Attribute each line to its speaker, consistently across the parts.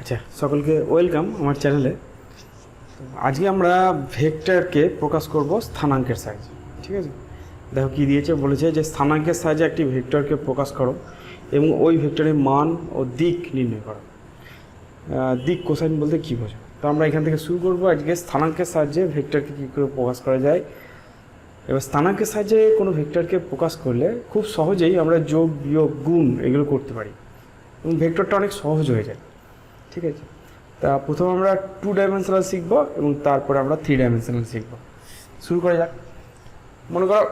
Speaker 1: আচ্ছা, সকলকে ওয়েলকাম আমার চ্যানেলে। আজকে আমরা ভেক্টরকে প্রকাশ করব স্থানাঙ্কের সাহায্যে। ঠিক আছে, দেখো কি দিয়েছে, বলেছে যে স্থানাঙ্কের সাহায্যে একটি ভেক্টরকে প্রকাশ করো এবং ওই ভেক্টরের মান ও দিক নির্ণয় করো। দিক কোসাইন বলতে কী বোঝো? তো আমরা এখান থেকে শুরু করব আজকে স্থানাঙ্কের সাহায্যে ভেক্টরকে কী করে প্রকাশ করা যায়। এবার স্থানাঙ্কের সাহায্যে কোনো ভেক্টরকে প্রকাশ করলে খুব সহজেই আমরা যোগ বিয়োগ গুণ এগুলো করতে পারি এবং ভেক্টরটা অনেক সহজ হয়ে যায়। ঠিক আছে, তা প্রথমে আমরা 2 ডাইমেনশনাল শিখব এবং তারপরে আমরা 3 ডাইমেনশনাল শিখব। শুরু করা যাক। মনে করো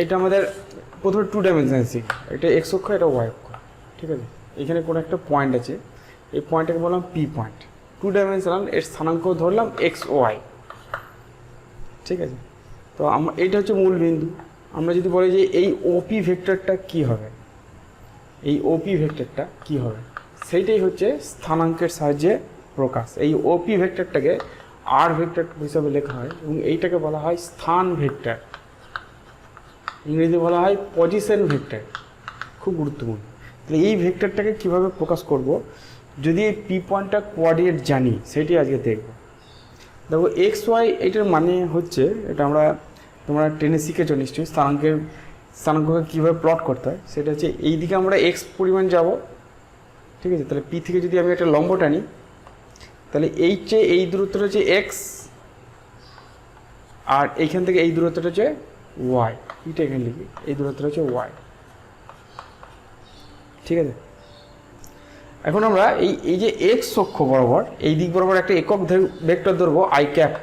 Speaker 1: এটা আমাদের প্রথমে 2 ডাইমেনশনাল শিখব। এটা এক্স অক্ষ, এটা ওয়াই অক্ষ। ঠিক আছে, এখানে কোনো একটা পয়েন্ট আছে, এই পয়েন্টটাকে বললাম পি পয়েন্ট। 2 ডাইমেনশনাল, এর স্থানাঙ্ক ধরলাম এক্স ওয়াই। ঠিক আছে, তো এইটা হচ্ছে মূল বিন্দু। আমরা যদি বলি যে এই ওপি ভেক্টরটা কি হবে, এই ওপি ভেক্টরটা কি হবে, সেইটাই হচ্ছে স্থানাঙ্কের সাহায্যে প্রকাশ। এই ওপি ভেক্টরটাকে আর ভেক্টর হিসাবে লেখা হয় এবং এইটাকে বলা হয় স্থান ভেক্টর, ইংরেজিতে বলা হয় পজিশন ভেক্টর। খুব গুরুত্বপূর্ণ। তাহলে এই ভেক্টরটাকে কিভাবে প্রকাশ করব, যদি এই পি পয়েন্টটা কোঅর্ডিনেট জানি, সেটি আজকে দেখব। দেখো এক্স ওয়াই এইটার মানে হচ্ছে, এটা তোমরা টেনে শিখেছো নিশ্চয়ই, স্থানাঙ্ককে কীভাবে প্লট করতে হয়। সেটা হচ্ছে এই দিকে আমরা এক্স পরিমাণ যাব। ঠিক আছে, তাহলে পি থেকে যদি আমি একটা লম্ব টানি, তাহলে এই দূরত্বটা হচ্ছে এক্স, আর এইখান থেকে এই দূরত্বটা হচ্ছে ওয়াই। পিটা এখানে লিখি, এই দূরত্বটা হচ্ছে ওয়াই। ঠিক আছে, এখন আমরা এই যে এক্স অক্ষ বরাবর, এই দিক বরাবর একটা একক ভেক্টর ধরবো আই ক্যাপ,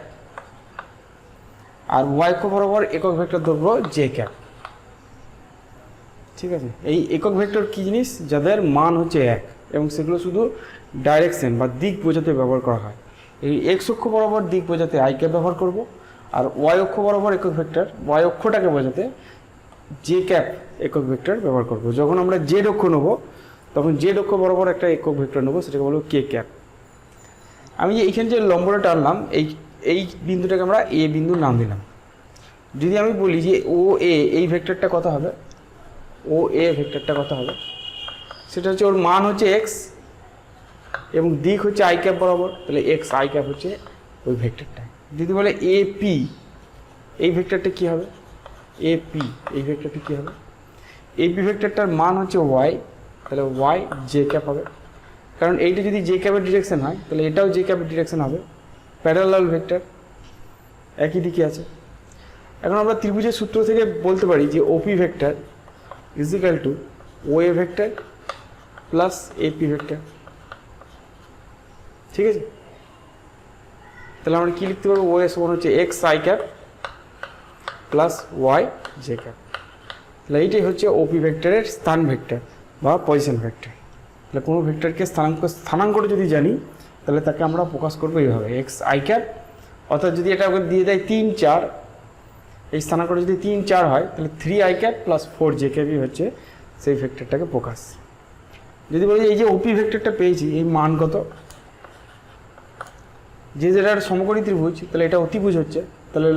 Speaker 1: আর ওয়াই অক্ষ বরাবর একক ভেক্টর ধরবো জে ক্যাপ। ঠিক আছে, এই একক ভেক্টর কী জিনিস, যাদের মান হচ্ছে 1 এবং সেগুলো শুধু ডাইরেকশন বা দিক বোঝাতে ব্যবহার করা হয়। এই এক্স অক্ষ বরাবর দিক বোঝাতে আই ক্যাপ ব্যবহার করব, আর ওয়াই অক্ষ বরাবর একক ভেক্টর, ওয়াই অক্ষটাকে বোঝাতে জে ক্যাপ একক ভেক্টর ব্যবহার করব। যখন আমরা জেড অক্ষ নেব, তখন জেড অক্ষ বরাবর একটা একক ভেক্টর নেব, সেটাকে বলবো কে ক্যাপ। আমি যে এইখানে যে লম্বটা টানলাম, এই বিন্দুটাকে আমরা এ বিন্দুর নাম দিলাম। যদি আমি বলি যে ও এ, এই ভেক্টরটা কত হবে, ও এ ভেক্টরটা কত হবে, সেটা হচ্ছে ওর মান হচ্ছে এক্স এবং দিক হচ্ছে আই ক্যাপ বরাবর, তাহলে এক্স আই ক্যাপ হচ্ছে ওই ভেক্টরটা। যদি বলে এ পি, এই ভেক্টরটা কী হবে, এ পি এই ভেক্টরটা কী হবে, এ পি ভেক্টরটার মান হচ্ছে ওয়াই, তাহলে ওয়াই জে ক্যাপ হবে। কারণ এইটা যদি জে ক্যাপের ডিরেকশন হয়, তাহলে এটাও জে ক্যাপের ডিরেকশন হবে, প্যারালাল ভেক্টর, একই দিকে আছে। এখন আমরা ত্রিভুজের সূত্র থেকে বলতে পারি যে OP vector is equal to O A vector plus AP vector. ঠিক আছে, তাহলে আমরা কী লিখতে পারবো, ও এ সমান হচ্ছে x I cap plus Y J cap. তাহলে এইটাই হচ্ছে ওপি ভেক্টরের স্থান ভেক্টর বা পজিশন ভেক্টর। তাহলে কোনো ভেক্টরকে স্থানাঙ্কটা যদি জানি, তাহলে তাকে আমরা প্রকাশ করবো এইভাবে, এক্স আই ক্যাপ, অর্থাৎ যদি এটা ওকে দিয়ে দেয় 3, 4, এই স্থানাঙ্কটা যদি 3, 4 হয়, তাহলে 3 আই ক্যাপ প্লাস 4 জে ক্যাপই হচ্ছে সেই ভেক্টরটাকে প্রকাশ। যদি বলি এই যে ওপি ভেক্টরটা পেয়েছি, এই মান কত, যেটা সমকোণী ত্রিভুজ, তাহলে এটা অতিভুজ হচ্ছে, তাহলে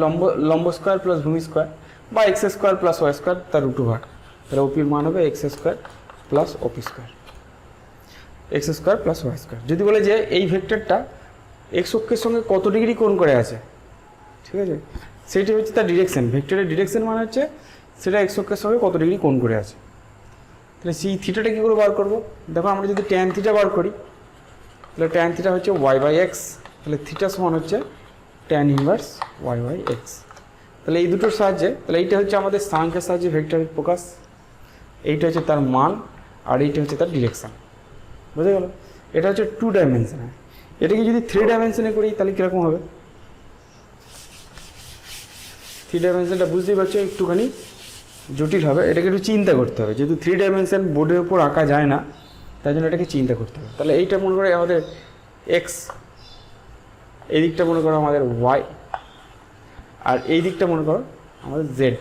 Speaker 1: লম্ব স্কোয়ার প্লাস ভূমি স্কোয়ার বা x square plus Y square তার √, তাহলে ওপির মান হবে x square plus OP square, x square plus Y square. যদি বলে যে এই ভেক্টরটা এক্স অক্ষের সঙ্গে কত ডিগ্রি কোণ করে আছে, ঠিক আছে, সেটি হচ্ছে তার ডিরেকশন। ভেক্টরের ডিরেকশন মানে হচ্ছে সেটা এক্স অক্ষের সঙ্গে কত ডিগ্রি কোণ করে আছে। তাহলে সেই থিটাটা কী করে বার করবো, দেখো আমরা যদি ট্যান থিটা বার করি, তাহলে ট্যান থিটা হচ্ছে ওয়াই বাই এক্স, তাহলে থিটা সমান হচ্ছে tan inverse y by x. তাহলে এই দুটোর সাহায্যে, তাহলে এইটা হচ্ছে আমাদের স্থানাঙ্কের সাহায্যে ভেক্টরের প্রকাশ, এইটা হচ্ছে তার মান, আর এইটা হচ্ছে তার ডিরেকশন। বুঝে গেল? এটা হচ্ছে 2 ডাইমেনশনে। এটাকে যদি 3 ডাইমেনশনে করি, তাহলে কীরকম হবে, 3 ডাইমেনশনটা বুঝতেই পারছো একটুখানি জটিল হবে, এটাকে একটু চিন্তা করতে হবে। যেহেতু 3 ডাইমেনশন বোর্ডের উপর আঁকা যায় না, তাই জন্য এটাকে চিন্তা করতে হবে। তাহলে এইটা মনে করে আমাদের এক্স, এই দিকটা মনে করো আমাদের ওয়াই, আর এই দিকটা মনে করো আমাদের জেড।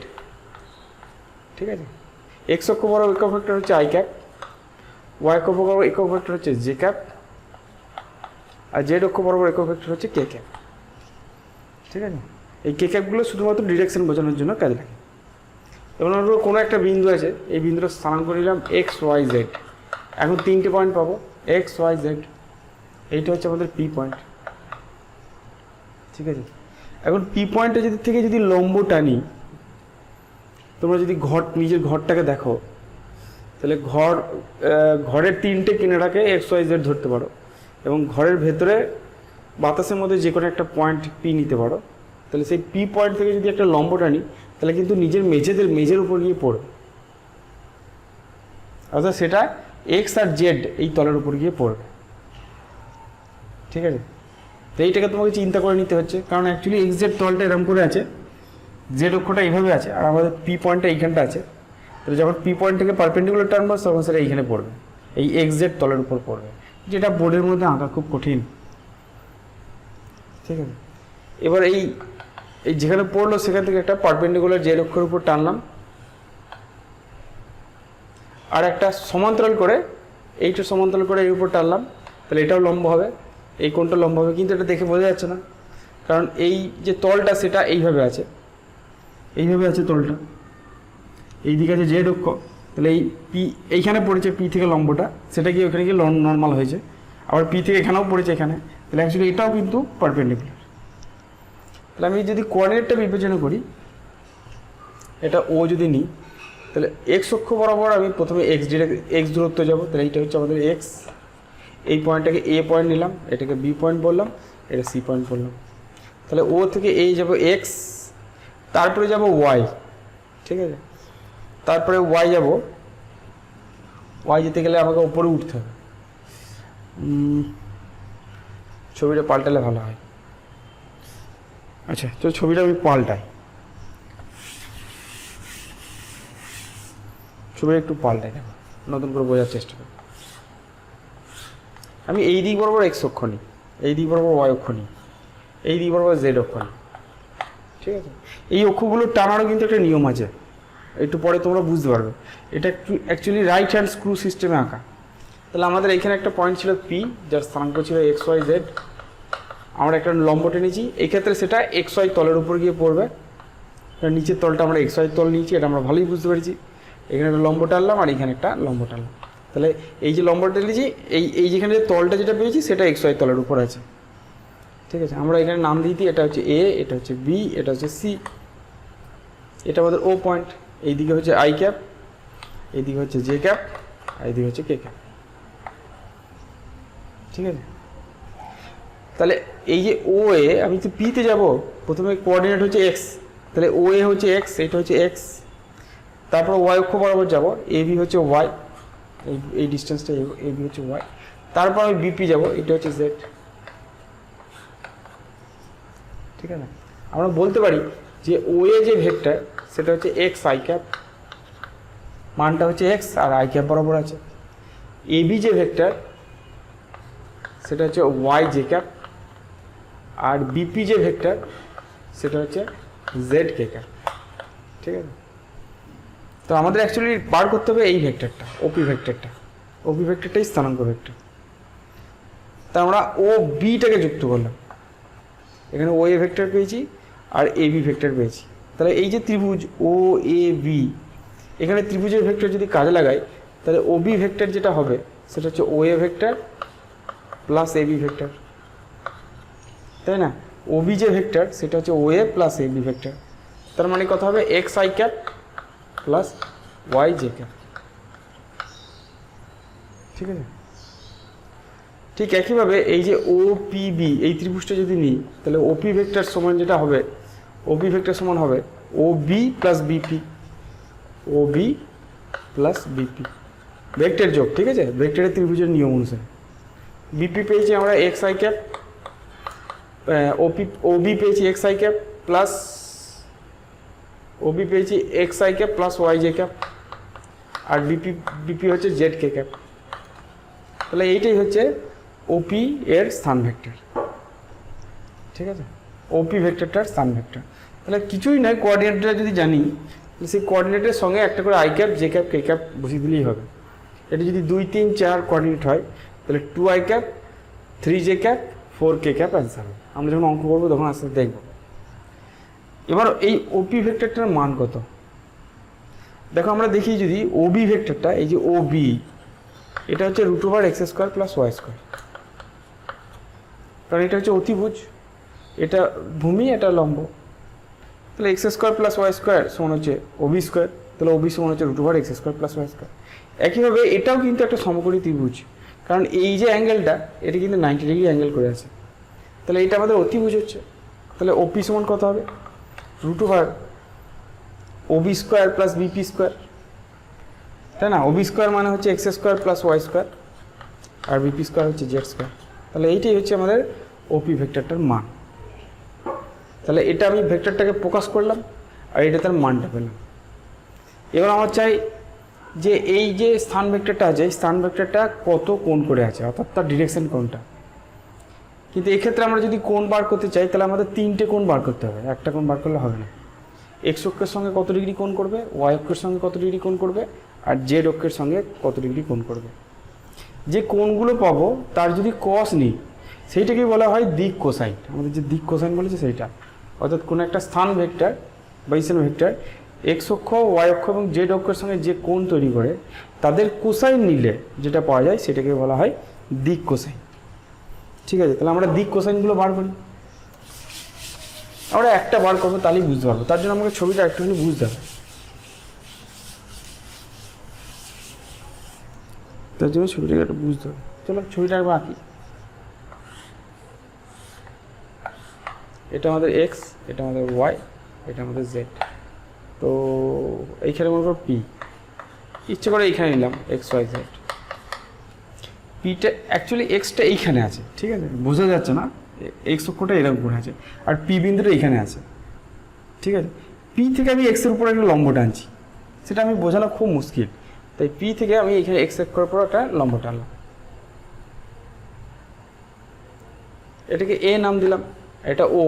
Speaker 1: ঠিক আছে, এক্স অক্ষ বরাবর একক ভেক্টর হচ্ছে আই ক্যাপ, ওয়াই অক্ষ বরাবর একক ভেক্টর হচ্ছে জে ক্যাপ, আর জেড অক্ষ বরাবর একক ভেক্টর হচ্ছে কে ক্যাপ। ঠিক আছে, এই কে ক্যাপগুলো শুধুমাত্র ডিরেকশন বোঝানোর জন্য কাজে লাগে। যেমন আমরা কোনো একটা বিন্দু আছে, এই বিন্দুর স্থানাঙ্ক নিলাম এক্স ওয়াই জেড। এখন 3টে পয়েন্ট পাবো, এক্স ওয়াই জেড। এইটা হচ্ছে আমাদের পি পয়েন্ট, ঠিক আছে। এখন পি পয়েন্টে থেকে যদি লম্ব টানি, তোমরা যদি নিজের ঘরটাকে দেখো, তাহলে ঘরের 3টে কিনারাকে এক্স ওয়াই জেড ধরতে পারো, এবং ঘরের ভেতরে বাতাসের মধ্যে যে কোনো একটা পয়েন্ট পি নিতে পারো। তাহলে সেই পি পয়েন্ট থেকে যদি একটা লম্ব টানি, তাহলে কিন্তু নিজের মেঝের উপর গিয়ে পড়বে, অর্থাৎ সেটা এক্স আর জেড এই তলের উপর গিয়ে পড়বে, ঠিক আছে। তো এইটাকে তোমাকে চিন্তা করে নিতে হচ্ছে, কারণ অ্যাকচুয়ালি এক্স জেড তলটা এরকম করে আছে, জেড অক্ষটা এইভাবে আছে, আর আমাদের পি পয়েন্টটা এইখানটা আছে। তাহলে যখন পি পয়েন্ট থেকে পারপেন্ডিকুলার টার্ন বাস, তখন সেটা এইখানে পড়বে, এই এক্স জেড তলের উপর পড়বে, যেটা বোর্ডের মধ্যে আঁকা খুব কঠিন, ঠিক আছে। এবার এই যেখানে পড়লো সেখান থেকে একটা পারপেন্ডিকুলার জেড অক্ষের উপর টানলাম, আর একটা সমান্তরাল করে এইটা সমান্তরাল করে এর উপর টানলাম, তাহলে এটাও লম্ব হবে, এই কোণটা লম্ব হবে। কিন্তু এটা দেখে বোঝা যাচ্ছে না, কারণ এই যে তলটা সেটা এইভাবে আছে তলটা, এইদিকে আছে জেড অক্ষ, তাহলে এই পি এইখানে পড়েছে, পি থেকে লম্বটা, সেটা গিয়ে ওখানে গিয়ে নর্মাল হয়েছে, আবার পি থেকে এখানেও পড়েছে এখানে, তাহলে অ্যাকচুয়ালি এটাও কিন্তু পারপেন্ডিকুলার। তাহলে আমি যদি কোঅর্ডিনেটটা বিবেচনা করি, এটা ও যদি নিই, তাহলে এক্স অক্ষ বরাবর আমি প্রথমে এক্স দূরত্ব যাব, তাহলে এইটা হচ্ছে আমাদের এক্স, এই পয়েন্টটাকে এ পয়েন্ট নিলাম, এটাকে বি পয়েন্ট বললাম, এটা সি পয়েন্ট বললাম। তাহলে ও থেকে এই যাব এক্স, তারপরে যাব ওয়াই, ঠিক আছে। তারপরে ওয়াই যাব, ওয়াই যেতে গেলে আমাকে ওপরে উঠতে হবে, ছবিটা পাল্টালে ভালো হয়। আচ্ছা, তো ছবিটা আমি পাল্টাই, ছবিটা একটু পাল্টাই, দেখো নতুন করে বোঝার চেষ্টা করি। আমি এই দিক বরাবর এক্স অক্ষ নিই, এই দিক বরাবর ওয়াই অক্ষ নিই, এই দিক বরাবর জেড অক্ষ নিই, ঠিক আছে। এই অক্ষগুলো টানারও কিন্তু একটা নিয়ম আছে, একটু পরে তোমরা বুঝতে পারবে। এটা একটু অ্যাকচুয়ালি রাইট হ্যান্ড স্ক্রু সিস্টেমে আঁকা। তাহলে আমাদের এখানে একটা পয়েন্ট ছিল পি, যার স্থানাঙ্ক ছিল এক্স ওয়াই জেড, আমরা একটা লম্ব টেনেছি, এই ক্ষেত্রে সেটা এক্স ওয়াই তলের উপর গিয়ে পড়বে, নিচের তলটা আমরা এক্স ওয়াই তল নিয়েছি, এটা আমরা ভালোই বুঝতে পেরেছি। এখানে একটা লম্ব টানলাম, আর এখানে একটা লম্ব টানলাম, তাহলে এই যে লম্বটা টেনেছি, এই যেখানে তলটা যেটা পেয়েছি সেটা এক্স ওয়াই তলের উপর আছে, ঠিক আছে। আমরা এখানে নাম দিয়ে দিই, এটা হচ্ছে এ, এটা হচ্ছে বি, এটা হচ্ছে সি, এটা আমাদের ও পয়েন্ট। এইদিকে হচ্ছে আই ক্যাপ, এইদিকে হচ্ছে জে ক্যাপ, আর এইদিকে হচ্ছে কে ক্যাপ, ঠিক আছে। তাহলে এই যে ও এ, আমি তো পিতে যাব, প্রথমে কোঅর্ডিনেট হচ্ছে এক্স, তাহলে ও এ হচ্ছে এক্স, এটা হচ্ছে এক্স, তারপর ওয়াই অক্ষ বরাবর যাব, এ বি হচ্ছে ওয়াই, এই ডিস্টেন্সটা এ বি হচ্ছে ওয়াই, তারপর আমি বিপি যাব, এটা হচ্ছে জেড, ঠিক আছে। আমরা বলতে পারি যে ও এ যে ভেক্টর সেটা হচ্ছে এক্স আই ক্যাপ, মানটা হচ্ছে এক্স আর আই ক্যাপ বরাবর আছে। এ বি যে ভেক্টর সেটা হচ্ছে ওয়াই জে ক্যাপ, আর বিপি যে ভেক্টর সেটা হচ্ছে জেড কে ক্যাপ, ঠিক আছে। তো আমাদের অ্যাকচুয়ালি বার করতে হবে এই ভেক্টরটা, ওপি ভেক্টরটা, ওপি ভেক্টরটাই স্থানাঙ্ক ভেক্টর। তা আমরা ও বিটাকে যুক্ত করলাম, এখানে ও এ ভেক্টর পেয়েছি আর এ বি ভেক্টর পেয়েছি। তাহলে এই যে ত্রিভুজ ও এ বি, এখানে ত্রিভুজের ভেক্টর যদি কাজে লাগাই, তাহলে ও বি ভেক্টর যেটা হবে সেটা হচ্ছে O A vector plus A B vector, তাই না। ও বি যে ভেক্টর সেটা হচ্ছে O A plus A B vector, তার মানে কথা হবে X I cap plus Y J cap, ঠিক আছে। ঠিক একইভাবে এই যে ও পি বি, এই ত্রিভুজটা যদি নিই, তাহলে ওপি ভেক্টর সমান যেটা হবে, ওপি ভেক্টর সমান হবে ও বি প্লাস বিপি, ও বি প্লাস বিপি, ভেক্টর যোগ, ঠিক আছে, ভেক্টরের ত্রিভুজের নিয়ম অনুসারে। বিপি পেয়েছি আমরা X I cap, O B পেয়েছি X I cap plus O B পেয়েছি X I cap plus Y J cap, আর বিপি হচ্ছে জেড কে ক্যাপ। তাহলে এইটাই হচ্ছে ওপি এর স্থান ভেক্টর, ঠিক আছে, ওপি ভেক্টরটার স্থান ভেক্টর। তাহলে কিছুই নয়, কোঅর্ডিনেটটা যদি জানি, সেই কোঅর্ডিনেটের সঙ্গে একটা করে I cap J cap K cap বসিয়ে দিলেই হবে। এটা যদি 2 3 4 কোঅর্ডিনেট হয়, তাহলে 2 I cap 3 j cap 4 k cap answer হবে। আমরা যখন অঙ্ক করবো তখন আস্তে আস্তে দেখব। এবার এই ওপি ভেক্টরটার মান কত, দেখো আমরা দেখি যদি ওবি ভেক্টরটা, এই যে ও বি, এটা হচ্ছে √x² + y², কারণ এটা হচ্ছে অতিভুজ, এটা ভূমি, এটা লম্ব। তাহলে x square plus Y square সমান হচ্ছে ওবি স্কোয়ার, তাহলে ওবি সমান হচ্ছে root over x square plus Y square. একইভাবে এটাও কিন্তু একটা সমকোণী ত্রিভুজ, কারণ এই যে অ্যাঙ্গেলটা এটা কিন্তু 90 ডিগ্রি অ্যাঙ্গেল করে আছে, তাহলে এটা আমাদের অতিভুজ হচ্ছে। তাহলে ওপি সমান কত হবে? Root over OB square plus BP square, তাই না? ওবি স্কোয়ার মানে হচ্ছে x square plus Y square, আর বিপি স্কোয়ার হচ্ছে জেড স্কোয়ার। তাহলে এইটাই হচ্ছে আমাদের ওপি ভেক্টরটার মান। তাহলে এটা আমি ভেক্টরটাকে প্রকাশ করলাম, আর এটা তার মানটা পেলাম। এবার আমার চাই যে এই যে স্থান ভেক্টরটা আছে, এই স্থান ভেক্টরটা কত কোণ করে আছে, অর্থাৎ তার ডিরেকশন কোণটা। কিন্তু এক্ষেত্রে আমরা যদি কোণ বার করতে চাই, তাহলে আমাদের 3টে কোণ বার করতে হবে, একটা কোণ বার করলে হবে না। এক্স অক্ষের সঙ্গে কত ডিগ্রি কোণ করবে, ওয়াই অক্ষের সঙ্গে কত ডিগ্রি কোণ করবে, আর জেড অক্ষের সঙ্গে কত ডিগ্রি কোণ করবে। যে কোণগুলো পাবো তার যদি কস নিই, সেইটাকে বলা হয় দিক কোসাইন। আমাদের যে দিক কোসাইন বলেছে সেইটা, অর্থাৎ কোনো একটা স্থান ভেক্টর বা স্থান ভেক্টর এক্স অক্ষ, ওয়াই অক্ষ এবং জেড অক্ষের সঙ্গে যে কোণ তৈরি করে তাদের কোসাইন নিলে যেটা পাওয়া যায় সেটাকে বলা হয় দিক কোসাইন। ঠিক আছে, তাহলে আমরা দিক কোসাইনগুলো বার করি। আমরা একটা বার করবো, তাহলেই বুঝতে পারবো। তার জন্য আমাকে ছবিটা একটুখানি বুঝতে হবে, তার জন্য ছবিটাকে একটু বুঝতে হবে। চলো ছবিটা একবার আঁকি। এটা আমাদের এক্স, এটা আমাদের ওয়াই, এটা আমাদের জেড। তো এইখানে মনে করো পি, ইচ্ছে করে এইখানে নিলাম এক্স ওয়াই জেড। পিটা অ্যাকচুয়ালি এক্সটা এইখানে আছে, ঠিক আছে, বোঝা যাচ্ছে না, এক্স অক্ষটা এরকম করে আছে, আর পি বিন্দুটা এইখানে আছে। ঠিক আছে, পি থেকে আমি এক্সের উপর একটা লম্ব টানছি, সেটা আমি বোঝানো খুব মুশকিল, তাই পি থেকে আমি এখানে এক্স অক্ষের উপর একটা লম্ব টানলাম, এটাকে এ নাম দিলাম, এটা ও,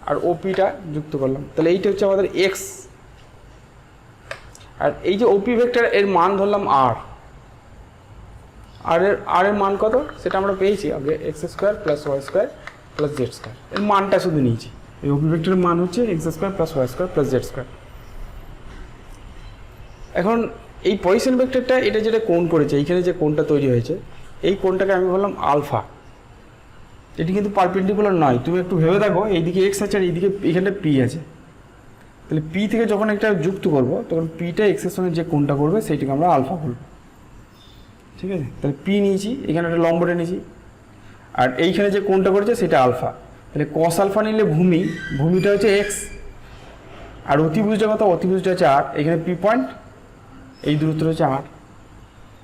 Speaker 1: আর ওপিটা যুক্ত করলাম। তাহলে এইটা হচ্ছে আমাদের এক্স, আর এই যে ওপি ভেক্টর এর মান ধরলাম আর, আর এর মান কত সেটা আমরা পেয়েছি আগে, x square plus Y square plus Z square. এর মানটা শুধু নিয়েছি, এই ওপি ভেক্টরের মান হচ্ছে x square plus Y square plus Z square. এখন এই পজিশন ভেক্টরটা এটা যেটা কোণ করেছে, এইখানে যে কোণটা তৈরি হয়েছে, এই কোণটাকে আমি বললাম আলফা। এটি কিন্তু পারপেন্ডিকুলার নয়, তুমি একটু ভেবে দেখো, এইদিকে এক্স আছে আর এইদিকে এখানে পি আছে, তাহলে পি থেকে যখন একটা যুক্ত করব তখন পিটা এক্সের সঙ্গে যে কোণটা করবে সেইটাকে আমরা আলফা বলবো। ঠিক আছে, তাহলে পি নিয়েছি, এখানে একটা লম্বটা নিয়েছি, আর এইখানে যে কোণটা করেছে সেটা আলফা। তাহলে কস আলফা নিলে ভূমিটা হচ্ছে এক্স, আর অতিভুজটা কত, অতিভুজটা হচ্ছে আর, এখানে পি পয়েন্ট, এই দূরত্বটা হচ্ছে আর।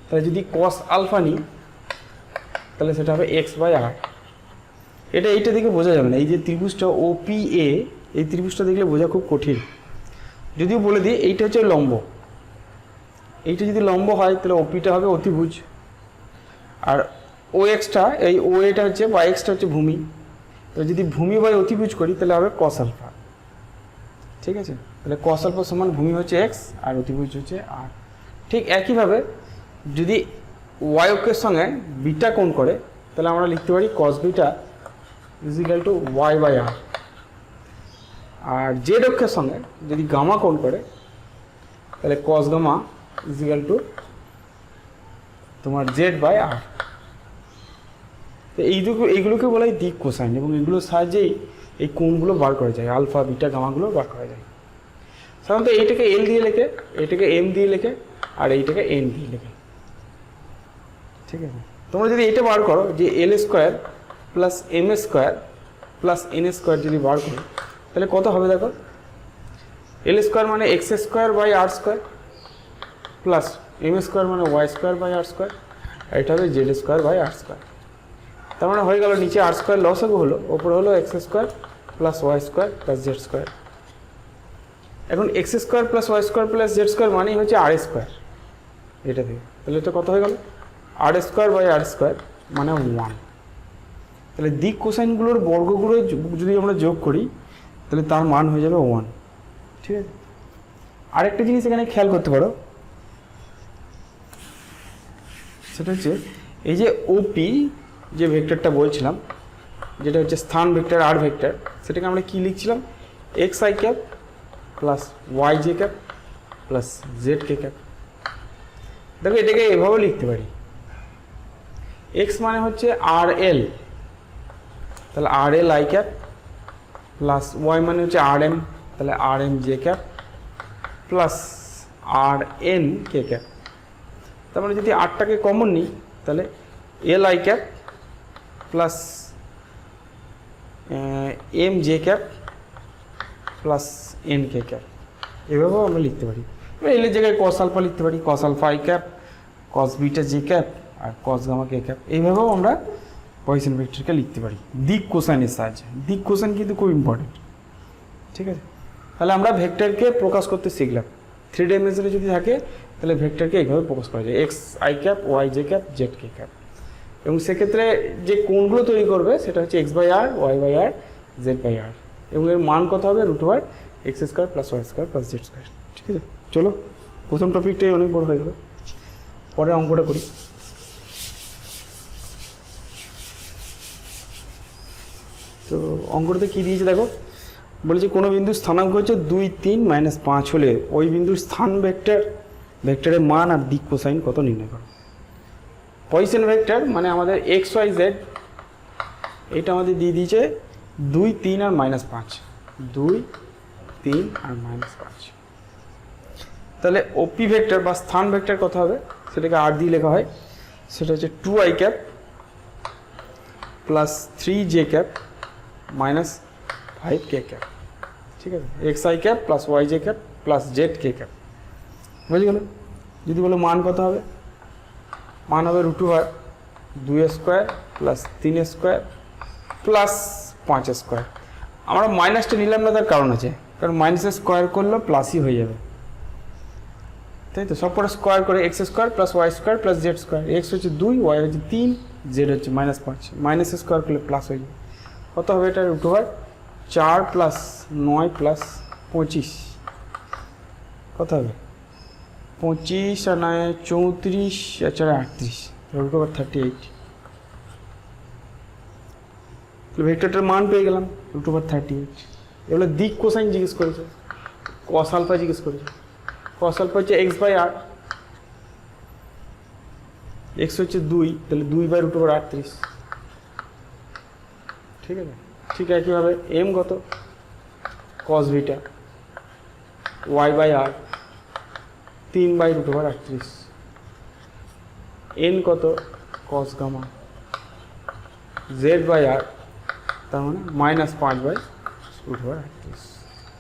Speaker 1: তাহলে যদি কস আলফা নিই তাহলে সেটা হবে এক্স বাই আর। এইটা দেখে বোঝা যাবে না, এই যে ত্রিভুজটা ও পি এ, এই ত্রিভুজটা দেখলে বোঝা খুব কঠিন। যদিও বলে দিই এইটা হচ্ছে লম্ব, এইটা যদি লম্ব হয় তাহলে ওপিটা হবে অতিভুজ, আর ও এক্সটা, এই ও এটা হচ্ছে বা এক্সটা হচ্ছে ভূমি। তো যদি ভূমি বাই অতিভুজ করি তাহলে হবে কস আলফা। ঠিক আছে, তাহলে কস আলফা সমান ভূমি হচ্ছে এক্স আর অতিভুজ হচ্ছে আর। ঠিক একইভাবে যদি ওয়াই অক্ষের সঙ্গে বিটা কোণ করে তাহলে আমরা লিখতে পারি cos beta is equal to y by r. আর জেড অক্ষের সঙ্গে যদি গামা কোণ করে তাহলে cos gamma is equal to তোমার জেড বাই আর। তো এইগুলোকে বলা হয় দিক কোসাইন, এবং এগুলোর সাহায্যেই এই কোণগুলো বার করা যায়, আলফা বিটা গামাগুলো বার করা যায়। সাধারণত এইটাকে এল দিয়ে লেখে, এইটাকে এম দিয়ে লেখে, আর এইটাকে এন দিয়ে লেখে। ঠিক আছে, তোমরা যদি এটা বার করো যে L square plus M square plus N square যদি বার করো তাহলে কত হবে দেখো, এল স্কোয়ার মানে X square by R square plus M square মানে Y square by R square, আর এটা হবে Z square by R square. তার মানে হয়ে গেল নিচে আর স্কোয়ার লসগু হলো, ওপরে হলো X square plus Y square plus Z square. এখন X square plus Y square plus Z square মানেই হচ্ছে আর স্কোয়ার, এটা থেকে তাহলে এটা কত হয়ে গেল, আর স্কোয়ার বাই আর স্কোয়ার মানে 1। তাহলে দিক কোসাইনগুলোর বর্গগুলো যদি আমরা যোগ করি তাহলে তার মান হয়ে যাবে 1। ঠিক আছে, আরেকটা জিনিস এখানে খেয়াল করতে পারো, সেটা হচ্ছে এই যে ওপি যে ভেক্টরটা বলছিলাম, যেটা হচ্ছে স্থান ভেক্টর আর ভেক্টর, সেটাকে আমরা কি লিখছিলাম, X I cap plus Y J cap plus Z K cap. দেখো এটাকে এভাবে লিখতে পারি, এক্স মানে হচ্ছে আর এল তাহলে R L I cap plus Y মানে হচ্ছে আর এম, তাহলে R M J cap plus R N K cap. তার মানে যদি আরটাকে কমন নিই তাহলে L I cap plus M J cap plus N K cap, এভাবেও আমরা লিখতে পারি। এল এর জায়গায় কস আলফা লিখতে পারি, cos alpha i cap, cos beta j cap আর কস গামা কে ক্যাপ, এইভাবেও আমরা পয়সন ভেক্টরকে লিখতে পারি দিক কোসাইনের সাহায্যে। দিক কোসাইন কিন্তু খুব ইম্পর্টেন্ট, ঠিক আছে। তাহলে আমরা ভেক্টরকে প্রকাশ করতে শিখলাম। 3 ডাইমেনশনে যদি থাকে তাহলে ভেক্টরকে এইভাবে প্রকাশ করা যায়, X I cap, Y J cap, Z K cap. এবং সেক্ষেত্রে যে কোণগুলো তৈরি করবে সেটা হচ্ছে X by R, Y by R, Z by R, এবং এর মান কত হবে root over x square plus Y square plus Z square, ঠিক আছে। চলো প্রথম টপিকটাই অনেক বড় হয়ে গেল, পরে অঙ্কটা করি। তো অঙ্কটাতে কী দিয়েছে দেখো, বলেছে কোনো বিন্দুর স্থানাঙ্ক হচ্ছে 2, 3, -5 হলে ওই বিন্দুর স্থান ভেক্টরের মান আর দিক কোসাইন কত নির্ণয় করো। পয়সন ভেক্টর মানে আমাদের এক্স ওয়াই জেড, এটা আমাদের দিয়ে দিয়েছে 2, 3 আর -5, 2, 3 আর -5। তাহলে ওপি ভেক্টর বা স্থান ভেক্টর কত হবে সেটাকে আর দিয়ে লেখা হয়, সেটা হচ্ছে 2i cap plus 3j cap minus 5k cap, ঠিক আছে। xi cap plus yj cap plus zk cap, বুঝে গেল। যদি বলো মান কত হবে, মান হবে root over 2 square plus 3 square plus 5 square. আমরা মাইনাসটা নিলাম না, তার কারণ আছে, কারণ মাইনাস স্কোয়ার করলে প্লাসই হয়ে যাবে, তাই তো। সব পরে স্কোয়ার করে x square plus Y square plus Z square, x হচ্ছে 2, ওয়াই হচ্ছে 3, জেড হচ্ছে -5, মাইনাস স্কোয়ার করলে প্লাস হয়ে যাবে। কত হবে এটা রুট ওভার 4 প্লাস 9 প্লাস 25, কত হবে 25 আর 9 34 আর 4 38, রুট ওভার 38। ভেক্টরটার মান পেয়ে গেলাম রুট ওভার 38। এগুলো দিক কোসাইন জিজ্ঞেস করেছে, কস আলফা জিজ্ঞেস করেছে। কস আলফা হচ্ছে এক্স বাই আর, এক্স হচ্ছে 2, তাহলে 2 বাই রুট ওভার 38, ঠিক আছে। ঠিক একইভাবে এম কত cos beta, y by r 3 by root over 38, n কত cos gamma, z by r তার মানে -5 বাই রুট ওভার 38,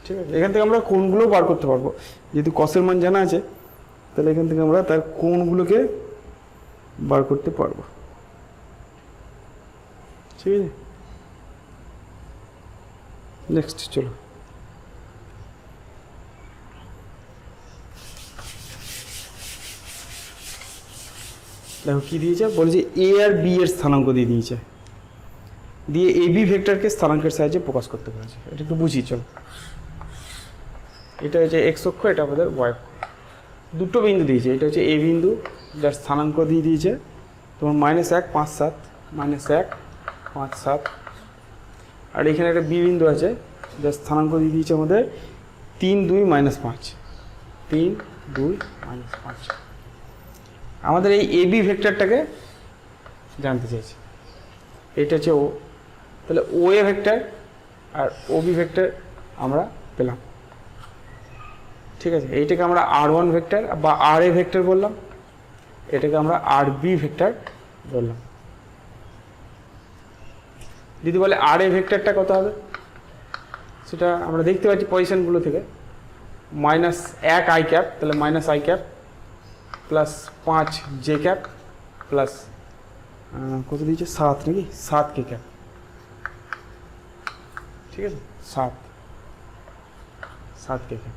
Speaker 1: ঠিক আছে। এখান থেকে আমরা কোণগুলো বার করতে পারবো, যেহেতু কসের মান জানা আছে তাহলে এখান থেকে আমরা তার কোণগুলোকে বার করতে পারবো, ঠিক আছে। নেক্সট চলো, দেখো কি দিয়েছে, বলেছে এ আর বি এর স্থানাঙ্ক দিয়ে দিয়েছে, দিয়ে এ বি ভেক্টরকে স্থানাঙ্কের সাহায্যে প্রকাশ করতে বলেছে। এটা একটু বুঝি চলো। এটা হচ্ছে এক্স অক্ষ, এটা আমাদের ওয়াই অক্ষ, দুটো বিন্দু দিয়েছে। এটা হচ্ছে এ বিন্দু যার স্থানাঙ্ক দিয়ে দিয়েছে তোমার -1, 5, 7, -1, 5, 7, আর এখানে একটা বি বিন্দু আছে যার স্থানাঙ্ক দিয়ে দিয়েছে আমাদের 3, 2, -5, 3, 2, -5। আমাদের এই এ বি ভেক্টরটাকে জানতে চাইছে, এটা হচ্ছে ও, তাহলে ও এ ভেক্টর আর ও বি ভেক্টর আমরা পেলাম, ঠিক আছে। এইটাকে আমরা আর1 ভেক্টর বা আর এ ভেক্টর বললাম, এটাকে আমরা আর বি ভেক্টর বললাম। যদি বলে আর এ ভেক্টরটা কত হবে সেটা আমরা দেখতে পাচ্ছি পজিশনগুলো থেকে, -1 আই ক্যাপ, তাহলে -i cap plus 5 j cap plus কত দিয়েছে 7 নাকি 7 কে ক্যাপ, ঠিক আছে 7 কে ক্যাপ,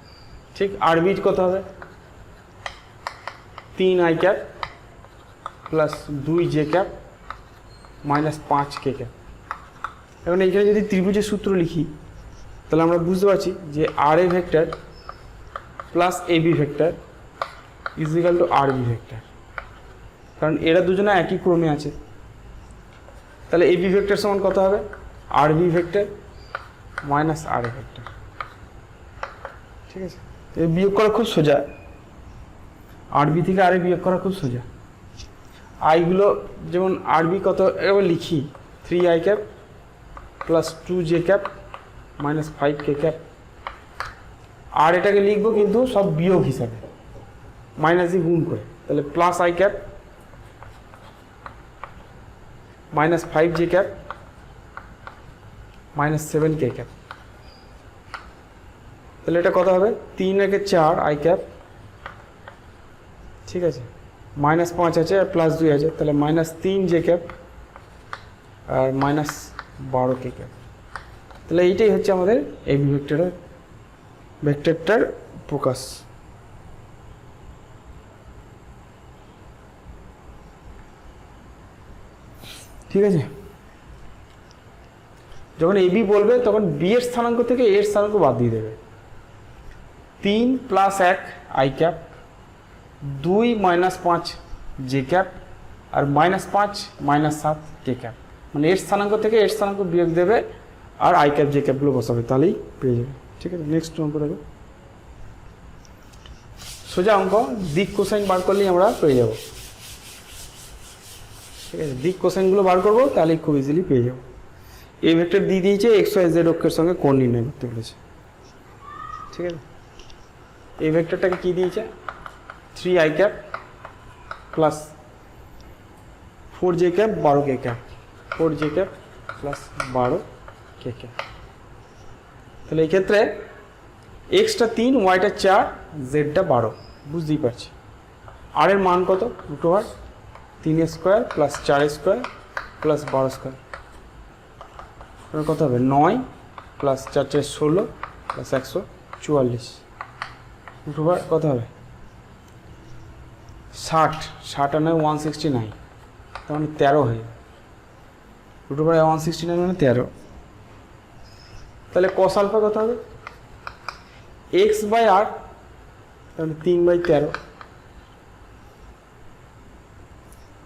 Speaker 1: ঠিক। আর বি কত হবে 3 I cap plus 2 J cap -5 K cap. এখন এইখানে যদি ত্রিভুজের সূত্র লিখি তাহলে আমরা বুঝতে পারছি যে R A vector plus A B vector is equal to R B vector, কারণ এরা দুজনে একই ক্রমে আছে। তাহলে এ বি ভেক্টর সমান কত হবে R B vector minus R A vector, ঠিক আছে। এই বিয়োগ করা খুব সোজা, আর বি থেকে আর এ বিয়োগ করা খুব সোজা। আইগুলো যেমন আর বি কত এবার লিখি 3 I cap plus 2 J cap minus 5 K cap. আর এটাকে লিখবো কিন্তু সব বিয়োগ হিসাবে, মাইনাস দিয়ে গুণ করে, তাহলে plus I cap minus 5 j cap minus 7 k cap. তাহলে এটা কত হবে? 3 একে 4 আই ক্যাপ, ঠিক আছে, মাইনাস 5 আছে আর প্লাস 2 আছে, তাহলে মাইনাস 3 জে ক্যাপ আর মাইনাস 12 কে ক্যাপ। তাহলে এইটাই হচ্ছে আমাদের এই ভেক্টরটার প্রকাশ। ঠিক আছে, যখন এবি বলবে তখন বি এর স্থানাঙ্ক থেকে এর স্থানাঙ্ক বাদ দিয়ে দেবে। 3 plus 1 i cap, 2 minus 5 j cap আর মাইনাস 5 মাইনাস 7 কে ক্যাপ। মানে এর স্থানাঙ্ক থেকে এর স্থানাঙ্ক বিয়োগ দেবে আর আই ক্যাপ জে ক্যাপগুলো বসাবে, তাহলেই পেয়ে যাবে। ঠিক আছে, নেক্সট অঙ্ক দেখো। সোজা অঙ্ক, দিক কোসাইন বার করলেই আমরা পেয়ে যাব। ঠিক আছে, দিক কোসাইনগুলো বার করবো, তাহলেই খুব ইজিলি পেয়ে যাবো। এই ভেক্টর দিয়ে দিয়েছে এক্স ওয়াই জেড অক্ষের সঙ্গে কোণ নির্ণয় করতে বলেছে। ঠিক আছে, এই ভেক্টরটাকে কি দিয়েছে? 3 I cap plus 4 J cap 12 K cap, 4 J cap plus 12 K cap. তাহলে এই ক্ষেত্রে এক্সটা 3, ওয়াইটা 4, জেডটা 12, বুঝতেই পারছি। আর এর মান কত? √3 square plus 4 square plus 12 square, কত হবে? 9 প্লাস 4 4 16 প্লাস 144, √, কত হবে? 60, 60 আর 9 169, তার মানে 13 হয়ে যাবে। √, 169 মানে 13। তাহলে cos আলফা কত হবে? x/r, তাহলে 3/13।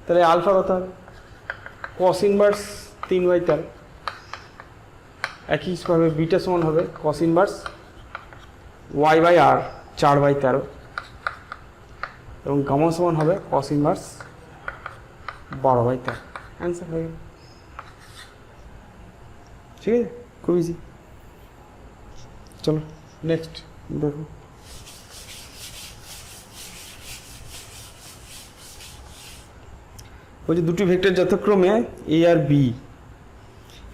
Speaker 1: তাহলে আলফা কত হবে? cos inverse 3/13। একইভাবে বিটা সমান হবে cos ইনভার্স y/r 4/13 এবং গামা সমান হবে cos ইনভার্স 12/13। অ্যান্সার হয়ে গেল। ঠিক আছে, খুব ইজি। চলো নেক্সট দেখো। বলছি দুটি ভেক্টর যথাক্রমে এ আর বি,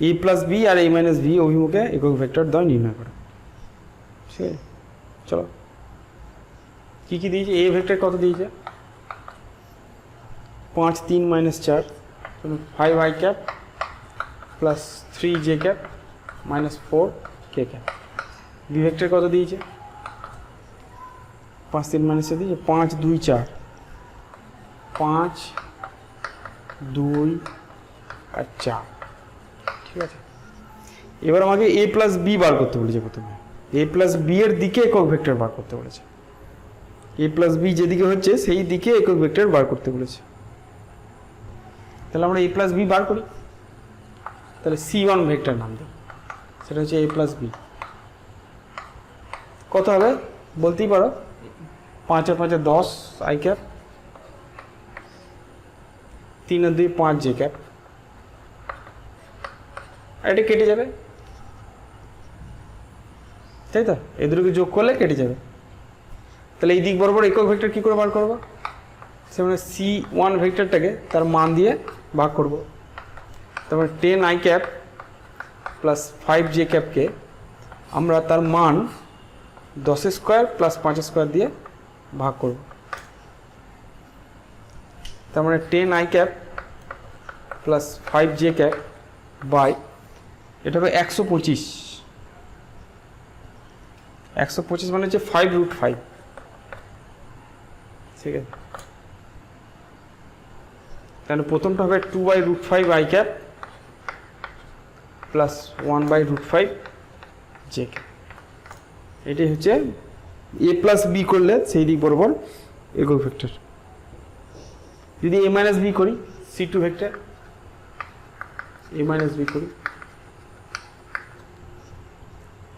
Speaker 1: এ প্লাস বি আর এ মাইনাস বি অভিমুখে একক ভেক্টর দ্বয় নির্ণয় করো। ঠিক আছে, চলো কী কী দিয়েছে? এ ভেক্টর কত দিয়েছে? 5 3 minus 4, 5 i cap plus 3 j cap minus 4 k cap. B vector কত দিয়েছে? 5 3 মাইনাস 4 দিয়েছে, 5 2 4, 5 2 আর 4। ঠিক আছে, এবার আমাকে এ প্লাস বি বার করতে বলেছে। প্রথমে এ প্লাস বি এর দিকে একক ভেক্টর বার করতে বলেছে। এ প্লাস বি যেদিকে হচ্ছে সেই দিকে একক ভেক্টর বার করতে বলেছে। তাহলে আমরা এ প্লাস বি বার করি। তাহলে C1 ভেক্টর নাম দিই, সেটা হচ্ছে এ প্লাস বি। কত হবে বলতেই পারো? 5 আর 5 10 আই ক্যাপ, 3 আর 2 5 জে ক্যাপ। এটা কেটে যাবে, তাই তো? এই দুটোকে যোগ করলে কেটে যাবে। তাহলে এই দিক বরাবর একক ভেক্টর কী করে বার করবো? সেখানে C1 ভেক্টরটাকে তার মান দিয়ে ভাগ করব। তারপরে 10 আই ক্যাপ প্লাস 5 জে ক্যাপকে আমরা তার মান 10 স্কোয়ার প্লাস 5 স্কোয়ার দিয়ে ভাগ করব। তার মানে 10 i cap plus 5 j cap by, এটা হবে 125। 125 মানে হচ্ছে 5√5। ঠিক আছে, তাহলে প্রথমটা হবে 2/√5 I cap plus 1/√5 J cap. এটাই হচ্ছে এ প্লাস বি করলে সেই দিক বরাবর একক ভেক্টর। যদি এ মাইনাস বি করি, C2 ভেক্টর এ মাইনাস বি করি,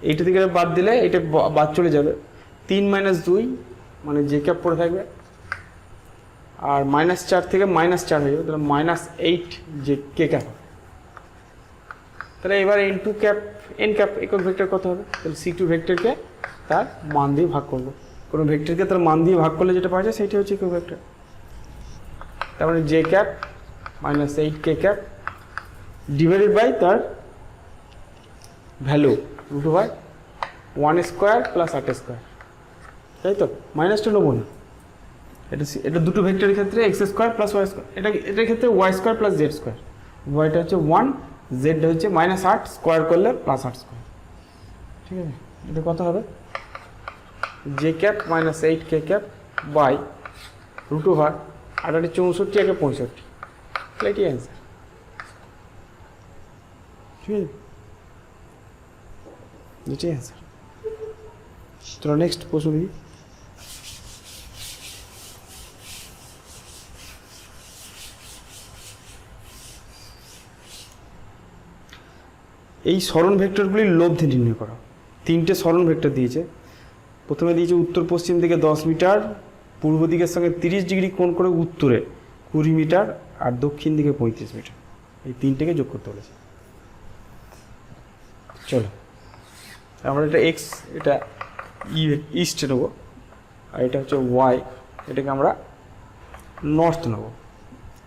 Speaker 1: এইটা থেকে বাদ দিলে এটা বাদ চলে যাবে। 3 - 2 মানে জে ক্যাপ পড়ে থাকবে, আর -4 থেকে -4 হয়ে যাবে, তাহলে -8 যে কে ক্যাপ। তাহলে এবার ইনটু ক্যাপ এন ক্যাপ একক ভেক্টর কত হবে, তাহলে সি টু ভেক্টরকে তার মান দিয়ে ভাগ করবো, কোনো ভেক্টরকে তার মান দিয়ে ভাগ করলে যেটা পাওয়া যায় সেইটা হচ্ছে একক ভেক্টর। তার মানে J cap minus 8k cap divided by তার value root over 1 square plus 8 square, তাই তো, মাইনাসটা নেবো না, এটা দুটো ভেক্টরের ক্ষেত্রে X square plus Y square, এটার ক্ষেত্রে Y square plus Z square, ওয়াইটা হচ্ছে 1, জেড হচ্ছে -8 স্কোয়ার করলে +8 স্কোয়ার, ঠিক আছে। এটা কত হবে, j cap minus 8k cap by root over 8 64 একে 65, তাহলে এটি অ্যান্সার, ঠিক আছে, এটাই অ্যান্সার। চলো নেক্সট প্রশ্ন দেখি। এই সরণ ভেক্টরগুলির লব্ধি নির্ণয় করা। তিনটে সরণ ভেক্টর দিয়েছে, প্রথমে দিয়েছে উত্তর পশ্চিম দিকে 10 মিটার, পূর্ব দিকের সঙ্গে 30 ডিগ্রি কোণ করে উত্তরে 20 মিটার, আর দক্ষিণ দিকে 35 মিটার, এই তিনটেকে যোগ করতে বলেছে। চলো আমরা এটা এক্স, এটা ইস্ট নেব, আর এটা হচ্ছে ওয়াই, এটাকে আমরা নর্থ নেব।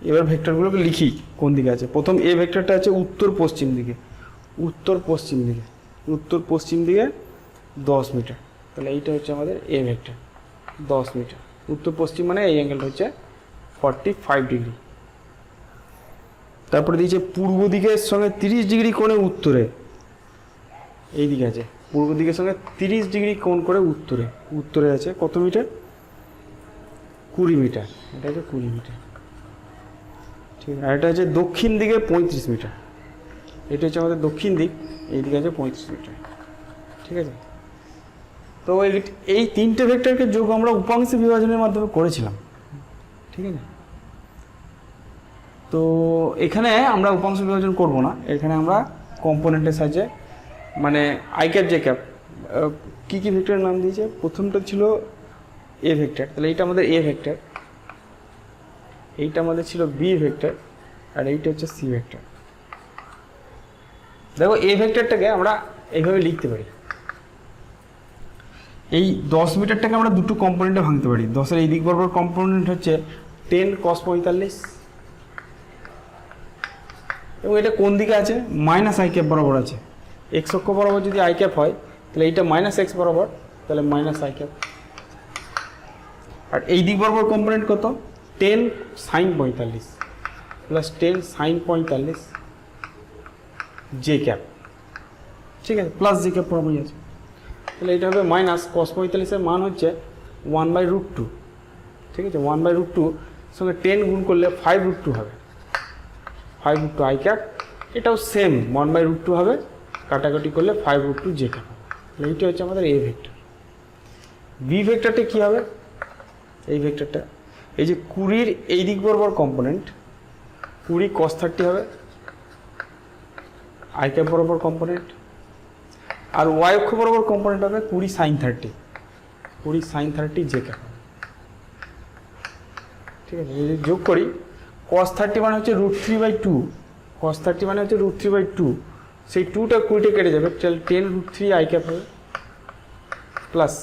Speaker 1: এবার ভেক্টরগুলোকে লিখি কোন দিকে আছে। প্রথম এ ভেক্টরটা আছে উত্তর পশ্চিম দিকে, উত্তর পশ্চিম দিকে 10 মিটার, তাহলে এইটা হচ্ছে আমাদের এ ভেক্টর 10 মিটার। উত্তর পশ্চিম মানে এই অ্যাঙ্গেলটা হচ্ছে 45 ডিগ্রি। তারপরে দিয়েছে পূর্ব দিকের সঙ্গে 30 ডিগ্রি কোণে উত্তরে, এই দিকে আছে পূর্ব দিকের সঙ্গে 30 ডিগ্রি কোণ করে উত্তরে, উত্তরে আছে কত মিটার, 20 মিটার, এটা হচ্ছে 20 মিটার, ঠিক আছে। আর এটা হচ্ছে দক্ষিণ দিকে 35 মিটার, এটা হচ্ছে আমাদের দক্ষিণ দিক, এই দিকে আছে 35 মিটার, ঠিক আছে। তো এই তিনটে ভেক্টরকে যোগ আমরা উপাংশ বিভাজনের মাধ্যমে করেছিলাম, ঠিক আছে। তো এখানে আমরা উপাংশ বিভাজন করব না, এখানে আমরা কম্পোনেন্টের সাহায্যে, মানে আই ক্যাপ জে ক্যাপ কী কী ভেক্টরের নাম দিয়েছে। প্রথমটা ছিল এ ভেক্টর, তাহলে এইটা আমাদের এ ভেক্টর, এইটা আমাদের ছিল বি ভেক্টর, আর এইটা হচ্ছে সি ভেক্টর। দেখো এ ভেক্টরটাকে আমরা এইভাবে লিখতে পারি, এই 10 মিটারটাকে আমরা দুটো কম্পোনেন্টে ভাঙতে পারি। 10-এর এই দিক বরাবর কম্পোনেন্ট হচ্ছে 10 cos 45, এবং এটা কোন দিকে আছে, মাইনাস আই ক্যাপ বরাবর আছে। এক্স অক্ষ বরাবর যদি আই ক্যাপ হয় তাহলে এইটা মাইনাস এক্স বরাবর, তাহলে মাইনাস আই ক্যাপ। আর এই দিক বরাবর কম্পোনেন্ট কত, 10 sin 45 plus 10 sin 45 J cap, ঠিক আছে, প্লাস জে ক্যাপ বরাবরই আছে। তাহলে এটা হবে মাইনাস cos 45-এর মান হচ্ছে 1/√2, ঠিক আছে। 1/√2 সঙ্গে 10 গুণ করলে 5√2 হবে, 5√2 আই ক্যাপ, এটাও সেম 1/√2 হবে, কাটাকাটি করলে 5√2 জে ক্যাপ হবে। তাহলে এইটা হচ্ছে আমাদের এ ভেক্টর। বি ভেক্টরটা কী হবে, এই ভেক্টরটা এই যে 20-র এই দিক বরাবর কম্পোনেন্ট 20 cos 30 হবে, আই ক্যাপ বরাবর কম্পোনেন্ট, আর ওয়াই অক্ষ বরাবর কম্পোনেন্ট হবে 20 sin 30, 20 sin 30 জে ক্যাপ, ঠিক আছে। যদি যোগ করি cos 30 মানে হচ্ছে √3/2, cos 30 মানে হচ্ছে √3/2, সেই 2টা 20-টা কেটে যাবে, তাহলে 10√3 আই ক্যাপ হবে, প্লাস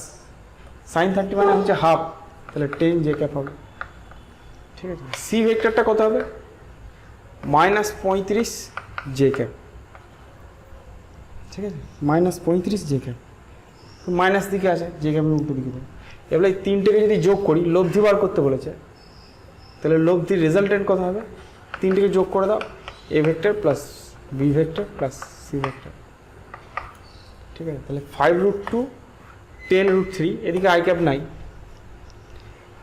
Speaker 1: sin 30 মানে হচ্ছে হাফ, তাহলে 10 জে ক্যাপ হবে, ঠিক আছে। সি ভেক্টরটা কত হবে, -35 জে ক্যাপ, ঠিক আছে, -35 জে ক্যাপ, মাইনাস দিকে আছে, জে ক্যাপের উল্টো দিকে যাবে। এবার এই তিনটেকে যদি যোগ করি, লব্ধি বার করতে বলেছে, তাহলে লব্ধির রেজাল্টেন্ট কত হবে, তিনটেকে যোগ করে দাও, a vector plus b vector plus c vector, ঠিক আছে। তাহলে 5√2 10√3, এদিকে আই ক্যাপ নাই,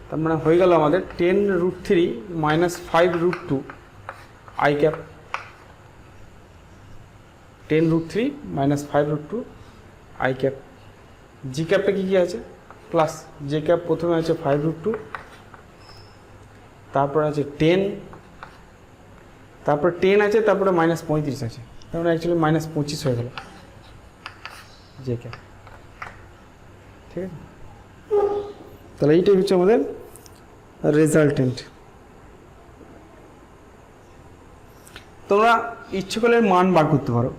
Speaker 1: তার মানে হয়ে গেল আমাদের 10√3 minus 5√2 I cap, 10√3 minus 5√2 I cap. G ক্যাপটা কী কী আছে, প্লাস জে ক্যাপ প্রথমে আছে 5√2, তারপর আছে 10, তারপর 10 আছে, তারপরে -35 আছে, তার মানে অ্যাকচুয়ালি -25 হয়ে গেল জে ক্যাপ, ঠিক আছে। তাহলে এইটাই হচ্ছে আমাদের রেজাল্টেন্ট। তোমরা ইচ্ছুকলের মান বার করতে পারো,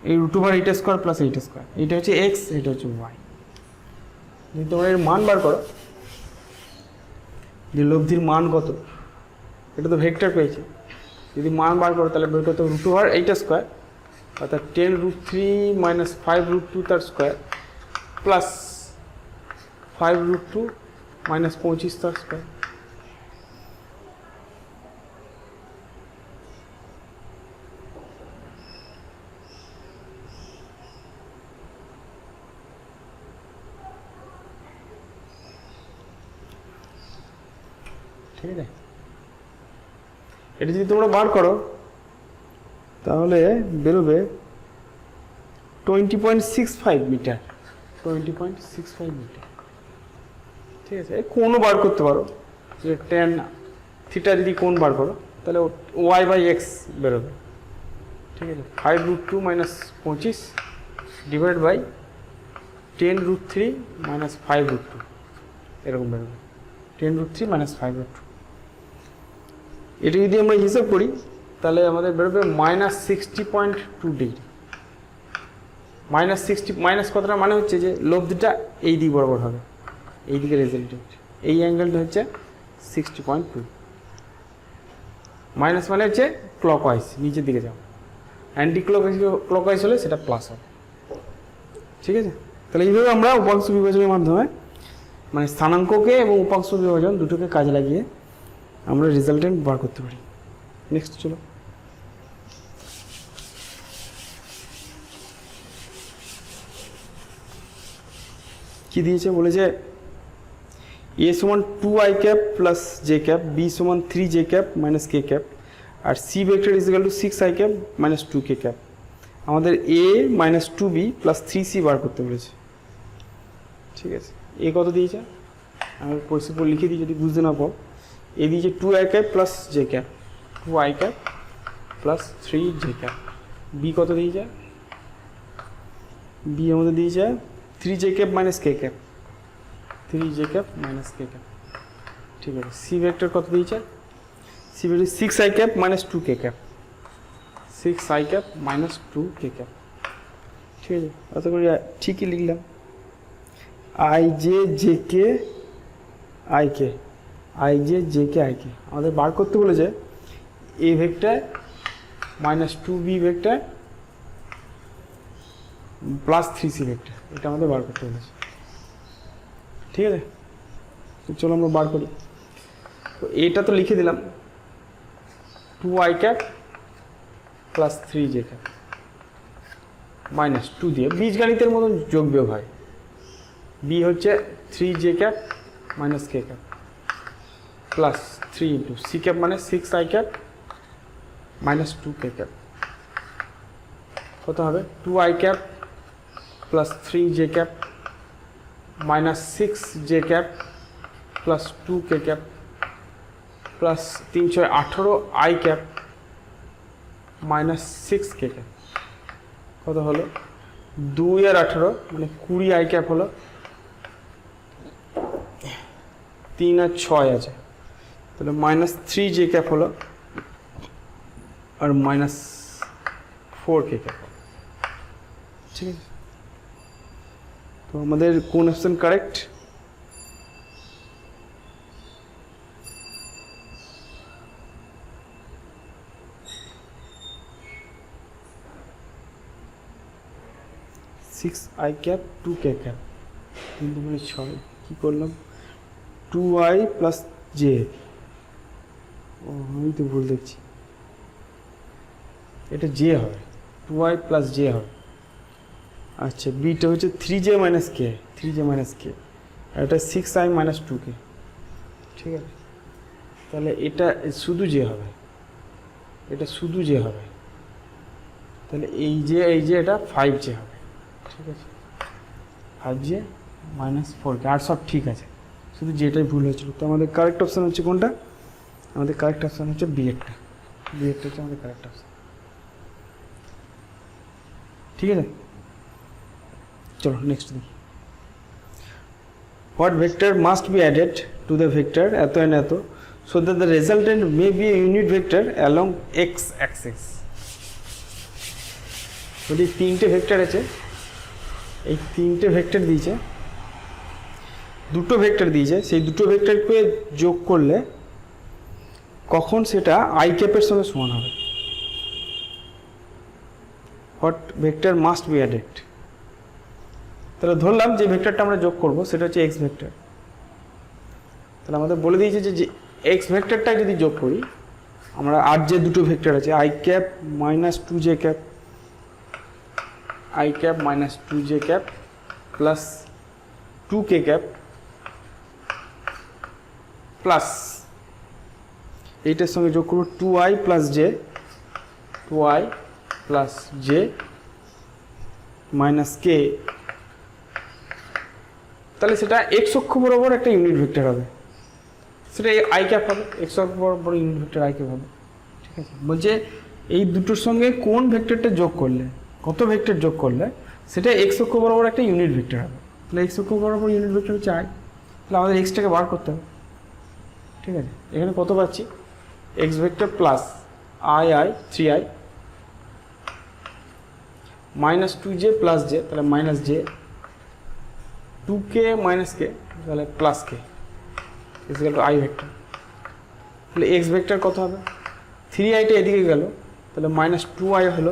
Speaker 1: এই রুট ওভার এইটা স্কোয়ার প্লাস এইটা স্কোয়ার, এইটা হচ্ছে এক্স, এটা হচ্ছে ওয়াই। যদি তোমরা এর মান বার করো, যে লব্ধির মান কত, এটা তো ভেক্টর পেয়েছে, যদি মান বার করো তাহলে বের করতে হবে রুট ওভার এইটা স্কোয়ার, অর্থাৎ 10√3 মাইনাস 5√2 তার স্কোয়ার প্লাস 5√2 মাইনাস 25 তার স্কোয়ার। ঠিক আছে, এটা যদি তোমরা বার করো তাহলে বেরোবে 20.65 মিটার, 20.65 মিটার। ঠিক আছে, কোণও বার করতে পারো, যে tan থিটা যদি কোণ বার করো তাহলে ওয়াই বাই এক্স বেরোবে। ঠিক আছে, 5√2 মাইনাস 25 ডিভাইড বাই 10√3 মাইনাস 5√2, এরকম বেরোবে 10√3 মাইনাস 5√2। এটা যদি আমরা হিসাব করি তাহলে আমাদের বেরোবে -60.2 ডিগ্রি। -60 মাইনাস কতটা মানে হচ্ছে যে লব্ধিটা এই দিক বরাবর হবে, এই দিকে রেজাল্টেন্ট, এই অ্যাঙ্গেলটা হচ্ছে 60.2। মাইনাস মানে হচ্ছে ক্লকওয়াইজ, নিচের দিকে যাও, অ্যান্টি ক্লকওয়াইজ হলে সেটা প্লাস হবে। ঠিক আছে, তাহলে এইভাবে আমরা উপাংশ বিভাজনের মাধ্যমে মানে স্থানাঙ্ককে এবং উপাংশ বিভাজন দুটোকে কাজে লাগিয়ে আমরা রেজাল্টেন্ট বার করতে পারি। নেক্সট চলো, কি দিয়েছে বলেছে a সমান 2i cap plus J cap, b সমান 3j ক্যাপ মাইনাস কে ক্যাপ, আর c vector is equal to 6i cap minus 2k cap. আমাদের a minus 2b plus 3c বার করতে বলেছে। ঠিক আছে, এ কত দিয়েছে আমি কোয়েশ্চেন পর লিখে দিই যদি বুঝতে না পাও। এ দিয়েছে 2i cap plus J cap, 2i cap plus 3j cap. B কত দিয়েছে, বি আমাদের দিয়েছে 3j ক্যাপ মাইনাস কে ক্যাপ, 3j ক্যাপ মাইনাস কে ক্যাপ। ঠিক আছে, সি ভেক্টর কত দিয়েছে, c vector 6i cap minus 2k cap, 6i cap minus 2k cap. ঠিক আছে, আশা করি ঠিকই লিখলাম। i j j k i k, i j j k i k আমাদের বার করতে বলেছে a vector minus 2b vector plus 3c vector, এটা আমাদের বার করতে বলেছে। ঠিক আছে, তো চলো আমরা বার করি। তো এটা তো লিখে দিলাম 2i cap plus 3j cap minus 2 দিয়ে বীজগণিতের মতন যোগ বিয়োগ হয়। বি হচ্ছে 3j ক্যাপ মাইনাস কে cap plus 3 into C cap মানে 6i cap minus 2k cap. কত হবে 2i cap plus 3j cap minus 6j cap plus 2k cap plus 318i cap minus 6k cap. কত হলো 2 আর 18 মানে 20i cap হলো, 3 আর 6 আছে তাহলে minus 3j cap হলো আর মাইনাস 4k ক্যাপ। ঠিক আছে, তো আমাদের কোন option correct, six I cap 2k cap, 3 দুগুণে 6, কী করলাম 2i প্লাস জে, ও আমি তো ভুল দেখছি, এটা জে হবে 2i প্লাস জে হবে। আচ্ছা, বিটা হচ্ছে 3j মাইনাস কে, 3j মাইনাস কে, আর এটা 6i মাইনাস 2k। ঠিক আছে, তাহলে এটা শুধু জে হবে, এটা শুধু জে হবে, তাহলে এই যে এটা 5j হবে। ঠিক আছে, 5j মাইনাস 4k, আর সব ঠিক আছে, শুধু যেটাই ভুল হয়েছিল। তো আমাদের কারেক্ট অপশান হচ্ছে কোনটা, আমাদের কারেক্ট অপশান হচ্ছে বিএডটা, বিএডটা হচ্ছে আমাদের কারেক্ট অপশান। ঠিক আছে, চলো নেক্সট দেখি। What vector must be added to the vector এত এন এত so that the resultant may B A unit vector along x Axis. যদি তিনটে ভেক্টর আছে, এই তিনটে ভেক্টর দিয়েছে, দুটো ভেক্টর দিয়েছে, সেই দুটো ভেক্টরকে যোগ করলে কখন সেটা আই ক্যাপের সঙ্গে সমান হবে। What vector must be added. তাহলে ধরলাম যে ভেক্টরটা আমরা যোগ করব সেটা হচ্ছে এক্স ভেক্টর। তাহলে আমাদের বলে দিয়েছে যে এক্স ভেক্টরটা যদি যোগ করি, আমরা আর যে দুটো ভেক্টর আছে I cap minus two J cap, I cap minus two J cap plus two K cap plus এইটার সঙ্গে যোগ করবো two I plus J, two I plus J minus কে। তাহলে সেটা এক্স অক্ষ বরাবর একটা ইউনিট ভেক্টর হবে, সেটা আই ক্যাপ হবে, এক্স অক্ষ বরাবর ইউনিট ভেক্টর আই ক্যাপ হবে। ঠিক আছে, বলছে এই দুটোর সঙ্গে কোন ভেক্টরটা যোগ করলে, কত ভেক্টর যোগ করলে সেটা এক্স অক্ষ বরাবর একটা ইউনিট ভেক্টর হবে। তাহলে এক্স অক্ষ বরাবর ইউনিট ভেক্টর হচ্ছে আই। তাহলে আমাদের এক্সটাকে বার করতে হবে। ঠিক আছে, এখানে কত পাচ্ছি, x vector plus i i three i minus two j plus j, তাহলে minus j, two k minus কে, তাহলে plus k equal to i vector. তাহলে এক্স ভেক্টর কত হবে, থ্রি আইটা এদিকে গেল, তাহলে মাইনাস টু আই হলো।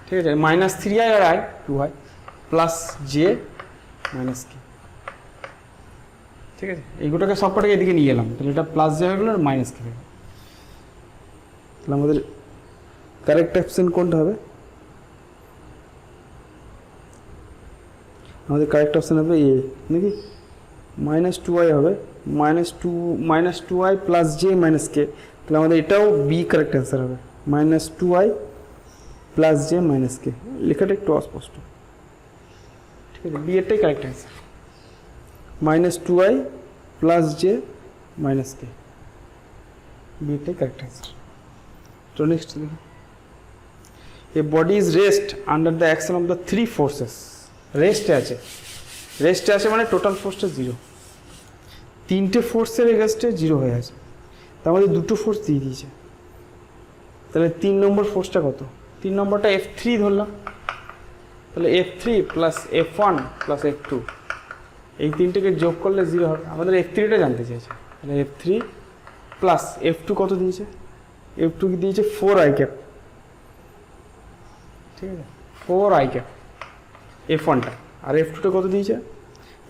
Speaker 1: ঠিক আছে, মাইনাস থ্রি আই আর I two I plus J minus K. ঠিক আছে, এইগুলোকে সবকটাকে এদিকে নিয়ে এলাম, তাহলে এটা প্লাস জে হয়ে গেলো আর মাইনাস কে হয়ে গেল। তাহলে আমাদের কারেক্ট অপশন কোনটা হবে, আমাদের কারেক্ট অপশন হবে এ নাকি, মাইনাস টু আই হবে, minus two I plus J minus কে। তাহলে আমাদের এটাও বি কারেক্ট অ্যান্সার হবে, minus two I plus J minus K. লেখাটা একটু অস্পষ্ট। ঠিক আছে, বি এরটাই correct answer, minus two I plus J minus K, B এরটাই কারেক্ট অ্যান্সার। তো নেক্সট দেখি, a body is rest under the action of the three forces. রেস্টে আছে মানে টোটাল ফোর্সটা জিরো, তিনটে ফোর্সের এগেনস্টে জিরো হয়ে আছে, তার মধ্যে দুটো ফোর্স দিয়ে দিয়েছে। তাহলে 3 নম্বর ফোর্সটা কত, 3 নম্বরটা F3 ধরলাম, তাহলে F3 plus F1 plus F2, এই তিনটেকে যোগ করলে জিরো হবে। আমাদের F3টা জানতে চাইছে, তাহলে F3 প্লাস F2 কত দিয়েছে, F2 কি দিয়েছে 4i ক্যাপ। ঠিক আছে, 4i ক্যাপ F1টা, আর F2টা কত দিয়েছে,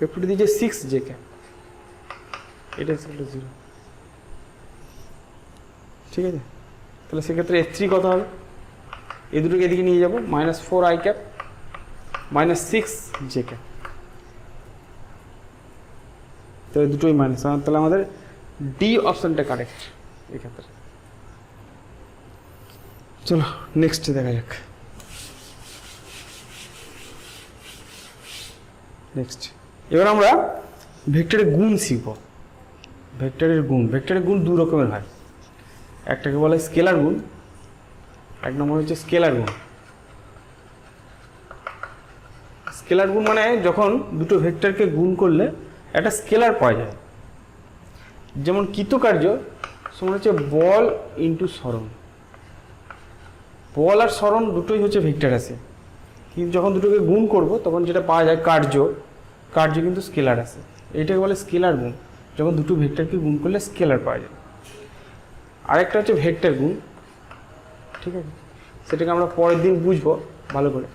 Speaker 1: F2টা দিয়েছে 6j ক্যাপ, এটা ছিল জিরো। ঠিক আছে, তাহলে সেক্ষেত্রে F3 কত হবে, এই দুটোকে এদিকে নিয়ে যাবো, minus 4i cap minus 6j cap, তাহলে দুটোই মাইনাস, তাহলে আমাদের ডি অপশনটা কারেক্ট এক্ষেত্রে। চলো নেক্সট দেখা যাক। নেক্সট এবার আমরা ভেক্টরের গুণ শিখব। ভেক্টরের গুণ দু রকমের হয়, একটাকে বলে স্কেলার গুণ, এক নম্বর হচ্ছে স্কেলার গুণ। স্কেলার গুণ মানে যখন দুটো ভেক্টরকে গুণ করলে একটা স্কেলার পাওয়া যায়। যেমন কৃতকার্য সমান হচ্ছে বল ইন্টু সরণ। বল আর সরণ দুটোই হচ্ছে ভেক্টর আছে, কিন্তু যখন দুটোকে গুণ করব তখন যেটা পাওয়া যায় কার্য কিন্তু স্কেলার আছে। এইটাকে বলে স্কেলার গুণ, যখন দুটো ভেক্টরকে গুণ করলে স্কেলার পাওয়া যায়। আরেকটা হচ্ছে ভেক্টর গুণ। ঠিক আছে, সেটাকে আমরা পরের দিন বুঝবো ভালো করে।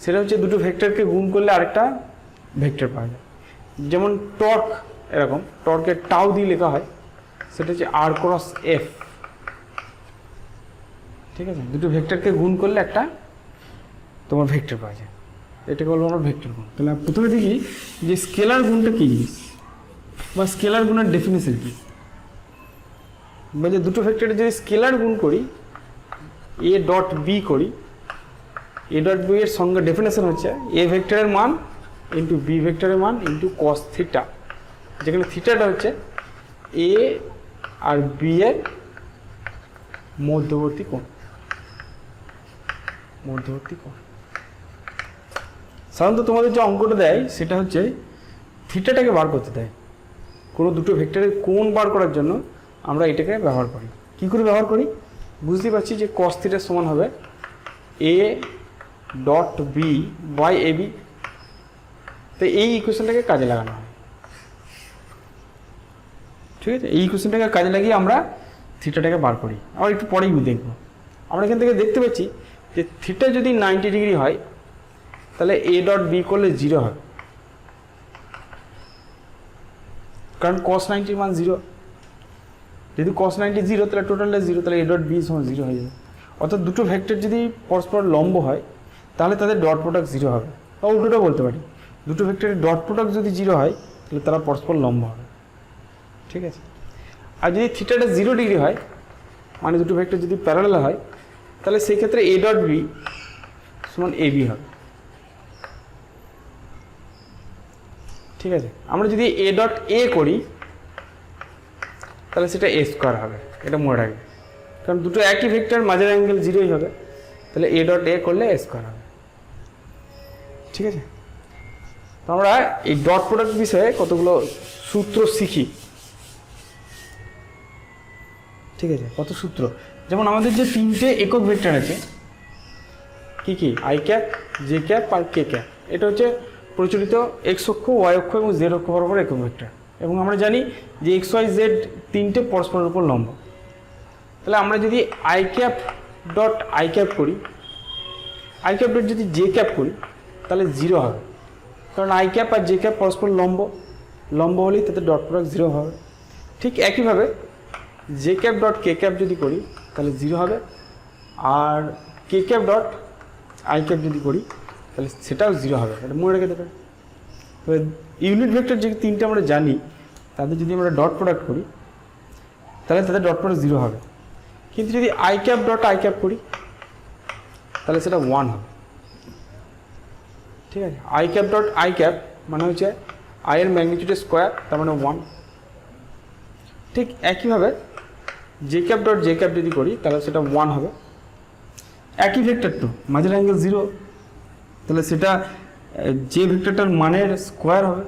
Speaker 1: সেটা হচ্ছে দুটো ভেক্টরকে গুণ করলে আরেকটা ভেক্টর পাওয়া যায়। যেমন টর্ক, এরকম টর্কের টাউ দিয়ে লেখা হয়, সেটা হচ্ছে আর ক্রস এফ। ঠিক আছে, দুটো ভেক্টরকে গুণ করলে একটা তোমার ভেক্টর পাওয়া যায়, এটাকে বলবো আমরা ভেক্টর গুণ। তাহলে প্রথমে দেখি যে স্কেলার গুণটা কী জিনিস, বা স্কেলার গুণের ডেফিনেশন কী। বলছে দুটো ভেক্টরের যদি স্কেলার গুণ করি, এ ডট বি করি, এ ডট বি এর সঙ্গে ডেফিনেশন হচ্ছে এ ভেক্টরের মান ইন্টু বি ভেক্টরের মান ইন্টু কস থিটা, যেখানে থিটাটা হচ্ছে এ আর বি এর মধ্যবর্তী কোণ। সাধারণত তোমাদের যে অঙ্কটা দেয় সেটা হচ্ছে থিটাটাকে বার করতে দেয়। কোনো দুটো ভেক্টরের কোণ বার করার জন্য আমরা এটাকে ব্যবহার করি। কী করে ব্যবহার করি বুঝতে পারছি, যে কস থিটার সমান হবে a dot B by A b. তো এই ইকুয়েশনটাকে কাজে লাগানো হয়, ঠিক আছে। এই ইকুয়েশনটাকে কাজে লাগিয়ে আমরা থিটাটাকে বার করি। আবার একটু পরেই দেখব। আমরা এখান থেকে দেখতে পাচ্ছি যে থিটা যদি 90 ডিগ্রি হয় তাহলে এ ডট বি করলে 0 হবে, কারণ cos 90 মান 0। যদি cos 90 0 তাহলে টোটালটা 0, তাহলে এ ডট বি সমান 0 হয়ে যাবে। অর্থাৎ দুটো ভেক্টর যদি পরস্পর লম্ব হয় তাহলে তাদের ডট প্রোডাক্ট 0 হবে। বা উল্টোটা বলতে পারি, দুটো ভেক্টরের ডট প্রোডাক্ট যদি 0 হয় তাহলে তারা পরস্পর লম্ব হবে, ঠিক আছে। আর যদি থিটাটা 0 ডিগ্রি হয়, মানে দুটো ভেক্টর যদি প্যারালাল হয়, তাহলে সেই ক্ষেত্রে এ ডট বি সমান এ বি হবে, ঠিক আছে। আমরা যদি এ ডট এ করি তাহলে সেটা এ স্কোয়ার হবে, এটা মনে রাখবে, কারণ দুটো একই ভেক্টর, মাঝের অ্যাঙ্গেল 0ই হবে, তাহলে এ ডট এ করলে এ স্কোয়ার হবে, ঠিক আছে। তো আমরা এই ডট প্রোডাক্ট বিষয়ে কতগুলো সূত্র শিখি, ঠিক আছে। কত সূত্র, যেমন আমাদের যে 3টে একক ভেক্টর আছে, কি কি, আই ক্যাপ, জে ক্যাপ আর কে ক্যাপ। এটা হচ্ছে প্রচলিত এক্স অক্ষ, ওয়াই অক্ষ এবং জেড অক্ষ বরাবর একক ভেক্টর। এবং আমরা জানি যে এক্স ওয়াই জেড 3টে পরস্পরের উপর লম্ব। তাহলে আমরা যদি i cap dot I cap করি, আই ক্যাপ ডট যদি জে ক্যাপ করি তাহলে 0 হবে, কারণ আই ক্যাপ আর জে ক্যাপ পরস্পর লম্ব, লম্ব হলেই তাদের ডট প্রোডাক্ট 0 হবে। ঠিক একইভাবে জে ক্যাপ ডট কে ক্যাপ যদি করি তাহলে 0 হবে, আর কে ক্যাপ ডট আই ক্যাপ যদি করি তাহলে সেটাও 0 হবে, এটা মনে রেখে দেবেন। তবে ইউনিট ভেক্টর যে 3টে আমরা জানি, তাদের যদি আমরা ডট প্রোডাক্ট করি তাহলে তাদের ডট প্রোডাক্ট 0 হবে। কিন্তু যদি i cap dot I cap করি তাহলে সেটা 1 হবে, ঠিক আছে। I cap dot I cap মানে হচ্ছে আই এর ম্যাগনিটিউডের স্কোয়ার, তার মানে 1। ঠিক একইভাবে J cap dot J cap যদি করি তাহলে সেটা 1 হবে। একই ভেক্টর তো, মাঝের অ্যাঙ্গেল 0, তাহলে সেটা যে ভেক্টরটার মানের স্কোয়ার হবে,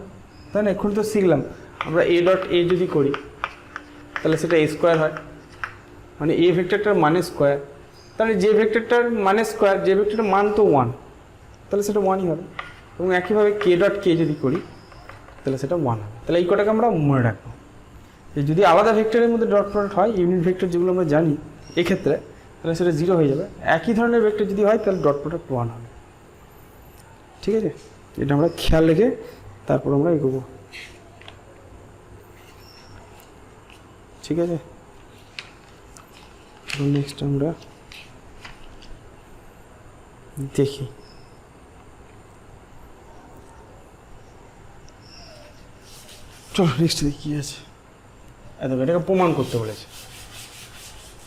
Speaker 1: তাই না। এখন তো শিখলাম আমরা এ ডট এ যদি করি তাহলে সেটা এ স্কোয়ার হয়, মানে এ ভেক্টরটার মানের স্কোয়ার, তাহলে যে ভেক্টরটার মানের স্কোয়ার, যে ভেক্টরটার মান তো 1, তাহলে সেটা 1ই হবে। এবং একইভাবে কে ডট কে যদি করি তাহলে সেটা 1 হবে। তাহলে এই কটাকে আমরা মনে রাখবো, যে যদি আলাদা ভেক্টরের মধ্যে ডট প্রোডাক্ট হয়, ইউনিট ভেক্টর যেগুলো আমরা জানি এক্ষেত্রে, তাহলে সেটা 0 হয়ে যাবে। একই ধরনের ভেক্টর যদি হয় তাহলে ডট প্রোডাক্ট 1 হবে, ঠিক আছে। এটা আমরা খেয়াল রেখে তারপর আমরা এগোবো, ঠিক আছে। নেক্সট আমরা দেখি, চলো নেক্সট দেখি কী আছে। এটাকে প্রমাণ করতে বলেছে।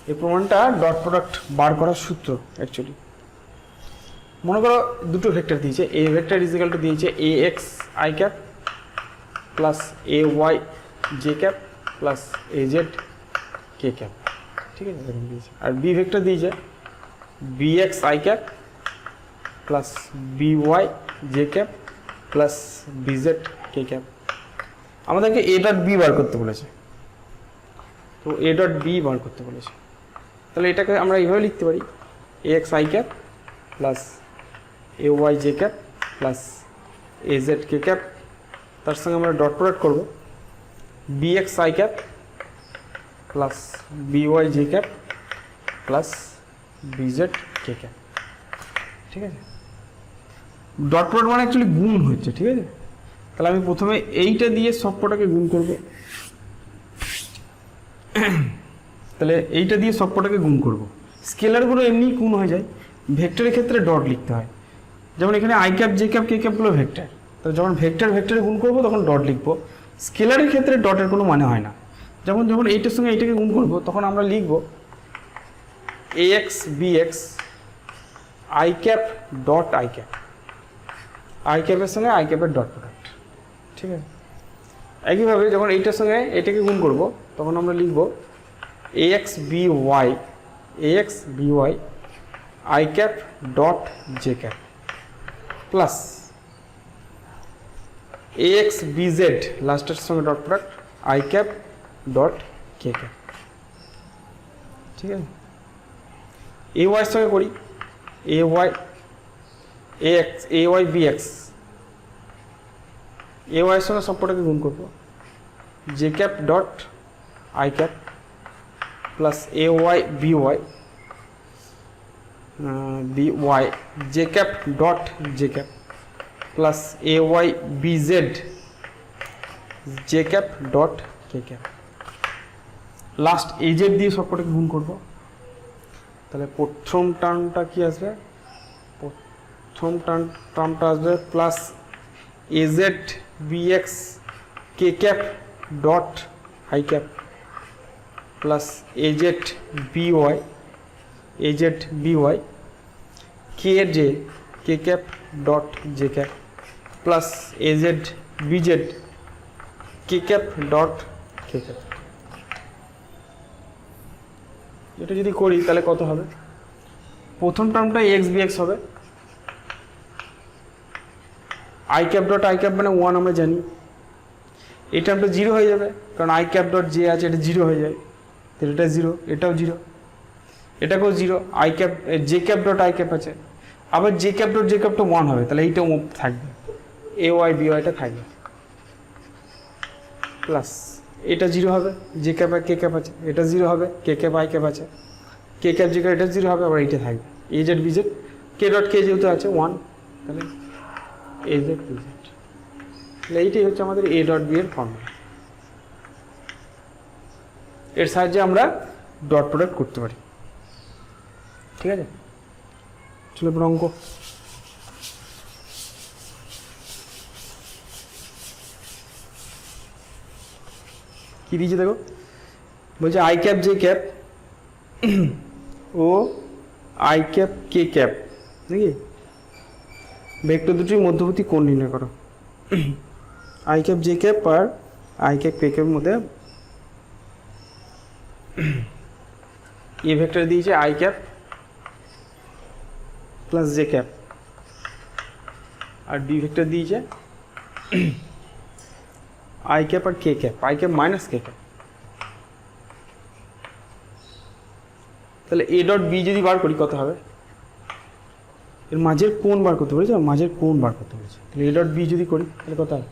Speaker 1: এই প্রমাণটা ডট প্রোডাক্ট বার করার সূত্র অ্যাকচুয়ালি। মনে করো দুটো ভেক্টর দিয়েছে, A vector is equal to দিয়েছে A X I cap plus A Y J cap plus A Z K cap, ঠিক আছে, এরকম দিয়েছে। আর বি ভেক্টর দিয়েছে B X I cap plus B Y J cap plus B Z K cap. আমাদেরকে A dot B বার করতে বলেছে, তো এ ডট বি বার করতে বলেছে। তাহলে এটাকে আমরা এইভাবে লিখতে পারি, A X I cap plus A Y J cap plus A Z K cap, তার সঙ্গে আমরা ডট প্রোডাক্ট করবো B X I cap plus B Y J cap plus B Z K cap, ঠিক আছে। ডট প্রোডাক্ট মানে actually গুণ হচ্ছে, ঠিক আছে। তাহলে আমি প্রথমে এইটা দিয়ে সবকটাকে গুণ করবো, তাহলে এইটা দিয়ে সবকটাকে গুণ করবো। স্কেলারগুলো এমনি গুণ হয়ে যায়, ভেক্টরের ক্ষেত্রে ডট লিখতে হয়। যেমন এখানে I cap J cap K ক্যাপগুলো ভেক্টর, তো যখন ভেক্টরে গুণ করবো তখন ডট লিখবো। স্কেলারের ক্ষেত্রে ডটের কোনো মানে হয় না। যেমন যখন এইটার সঙ্গে এইটাকে গুণ করবো তখন আমরা লিখবো A x B X I cap dot I cap, I ক্যাপের সঙ্গে আই ক্যাপের ডট প্রোডাক্ট, ঠিক আছে। একইভাবে যখন এইটার সঙ্গে এটাকে গুণ করবো তখন আমরা লিখবো A x B Y, A x B Y I cap dot J cap plus A x B Z লাস্টের সঙ্গে dot product I cap dot K cap, ঠিক আছে। এ ওয়াইয়ের সঙ্গে করি A Y B x, A ওয়াইয়ের সঙ্গে সবকটাকে গুণ করবো, J cap dot I cap plus A Y B Y J cap dot J cap plus A Y B Z J cap dot K cap, last এই Z দিয়ে সবকটাকে গুণ করবো। তাহলে প্রথম টার্মটা কি আসবে, প্রথম টার্মটা আসবে plus A Z b x k cap dot I cap plus A Z b y k j k cap dot J cap plus A Z B Z K cap dot K cap. এটা যদি করি তাহলে কত হবে, প্রথম টার্মটা x B x হবে, i cap dot I cap মানে 1 আমরা জানি, এই টার্মটা 0 হয়ে যাবে কারণ আই ক্যাপ ডট জে আছে, এটা 0 হয়ে যায়, তাহলে এটা 0, এটাও 0, এটাকেও 0, I cap J cap dot I cap আছে, আবার জে ক্যাপ ডট জে ক্যাপটা 1 হবে, তাহলে এইটাও থাকবে, এ ওয়াই বি ওয়াইটা থাকবে, প্লাস এটা 0 হবে, জে ক্যাপ আর কে ক্যাপ আছে, এটা 0 হবে, কে ক্যাপ আই ক্যাপ আছে, কে ক্যাপ জে ক্যাপ এটা 0 হবে, আবার এইটা থাকবে, A Z B Z K dot K যেহেতু আছে 1, তাহলে এ জেড বি জেড, তাহলে এইটাই হচ্ছে আমাদের এ ডট বি এর ফর্মুলা। এর সাহায্যে আমরা ডট প্রোডাক্ট করতে পারি। ঠিক আছে, চলো এবার অঙ্ক। কি দিয়েছে দেখো, বলছে আই ক্যাপ জে ক্যাপ ও আই ক্যাপ কে ক্যাপ নাকি ভেক্টর দুটির মধ্যবর্তী কোণ নির্ণয় করো। আই ক্যাপ জে ক্যাপ আর আই ক্যাপ কে ক্যাপের মধ্যে এ ভেক্টর দিয়েছে I cap plus J cap আর বি ভেক্টর দিয়েছে আই ক্যাপ আর কে cap, I cap minus K cap. তাহলে এ ডট বি যদি বার করি কত হবে, এর মাঝের কোণ বার করতে বলেছে, মাঝের কোণ বার করতে বলেছে, তাহলে এ ডট বি যদি করি তাহলে কত হবে,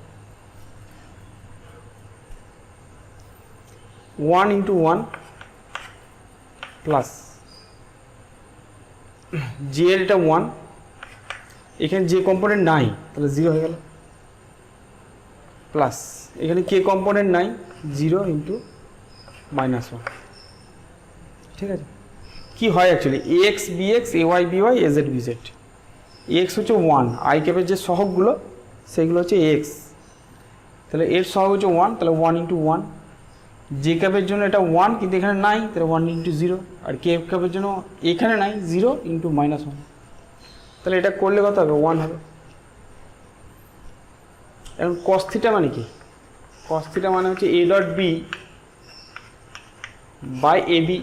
Speaker 1: 1 ইন্টু 1 প্লাস জে এর এটা 1, এখানে যে কম্পোনেন্ট নাই তাহলে 0 হয়ে গেল, প্লাস এখানে কে কম্পোনেন্ট নাই 0 ইন্টু -1। ঠিক আছে, কি হয় actually a x B x a Y B Y a Z B z, x হচ্ছে 1, আই ক্যাপের যে সহগগুলো সেগুলো হচ্ছে এক্স, তাহলে এর সহগ হচ্ছে 1, তাহলে 1 ইন্টু 1, জে ক্যাপের জন্য এটা 1 কিন্তু এখানে নাই, তাহলে 1 ইন্টু 0, আর কে ক্যাপের জন্য এখানে নাই 0 ইন্টু -1, তাহলে এটা করলে কত হবে 1 হবে। এখন cos থিটা মানে কি, cos থিটা মানে হচ্ছে a dot B by A b,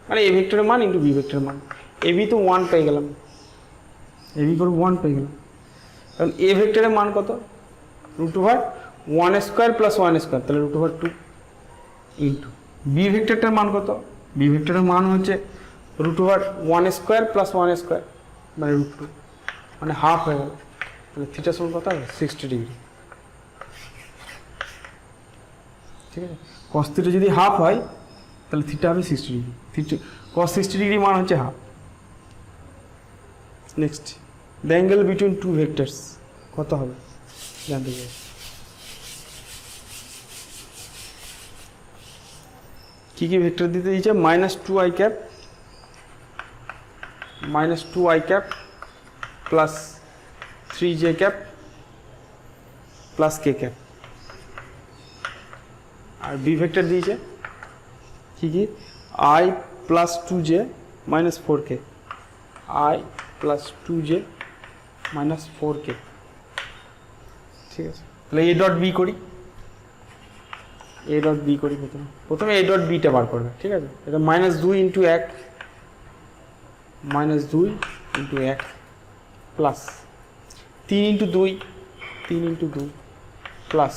Speaker 1: মানে এ ভেক্টরের মান ইন্টু বি ভেক্টরের মান, এ বি তো 1 পেয়ে গেলাম, এ বি করে 1 পেয়ে গেলাম, কারণ এ ভেক্টরের মান কত √1² প্লাস 1², তাহলে √2 ইন্টু বি ভেক্টরটার মান কত, বি ভেক্টরের মান হচ্ছে √1² প্লাস 1² মানে √2, মানে হাফ হয়ে গেল, তাহলে থিটা সমান কত হবে 60 ডিগ্রি। ঠিক আছে, cos থিটা যদি হাফ হয় তাহলে থিটা হবে 60 ডিগ্রি, cos 60 ডিগ্রি মান হচ্ছে half. Next, the angle between two vectors কত হবে জানতে চাই। কি কি ভেক্টর দিতে দিয়েছে, -2i cap plus 3j cap plus K cap, আর বি ভেক্টর দিয়েছে কি কি i plus 2j minus 4k, i plus 2j minus 4k। ঠিক আছে, তাহলে এ ডট বি করি, এ ডট বি করি, প্রথমে এ ডট বিটা বার করবে। ঠিক আছে, এটা -2 into 1 plus 3 into 2 plus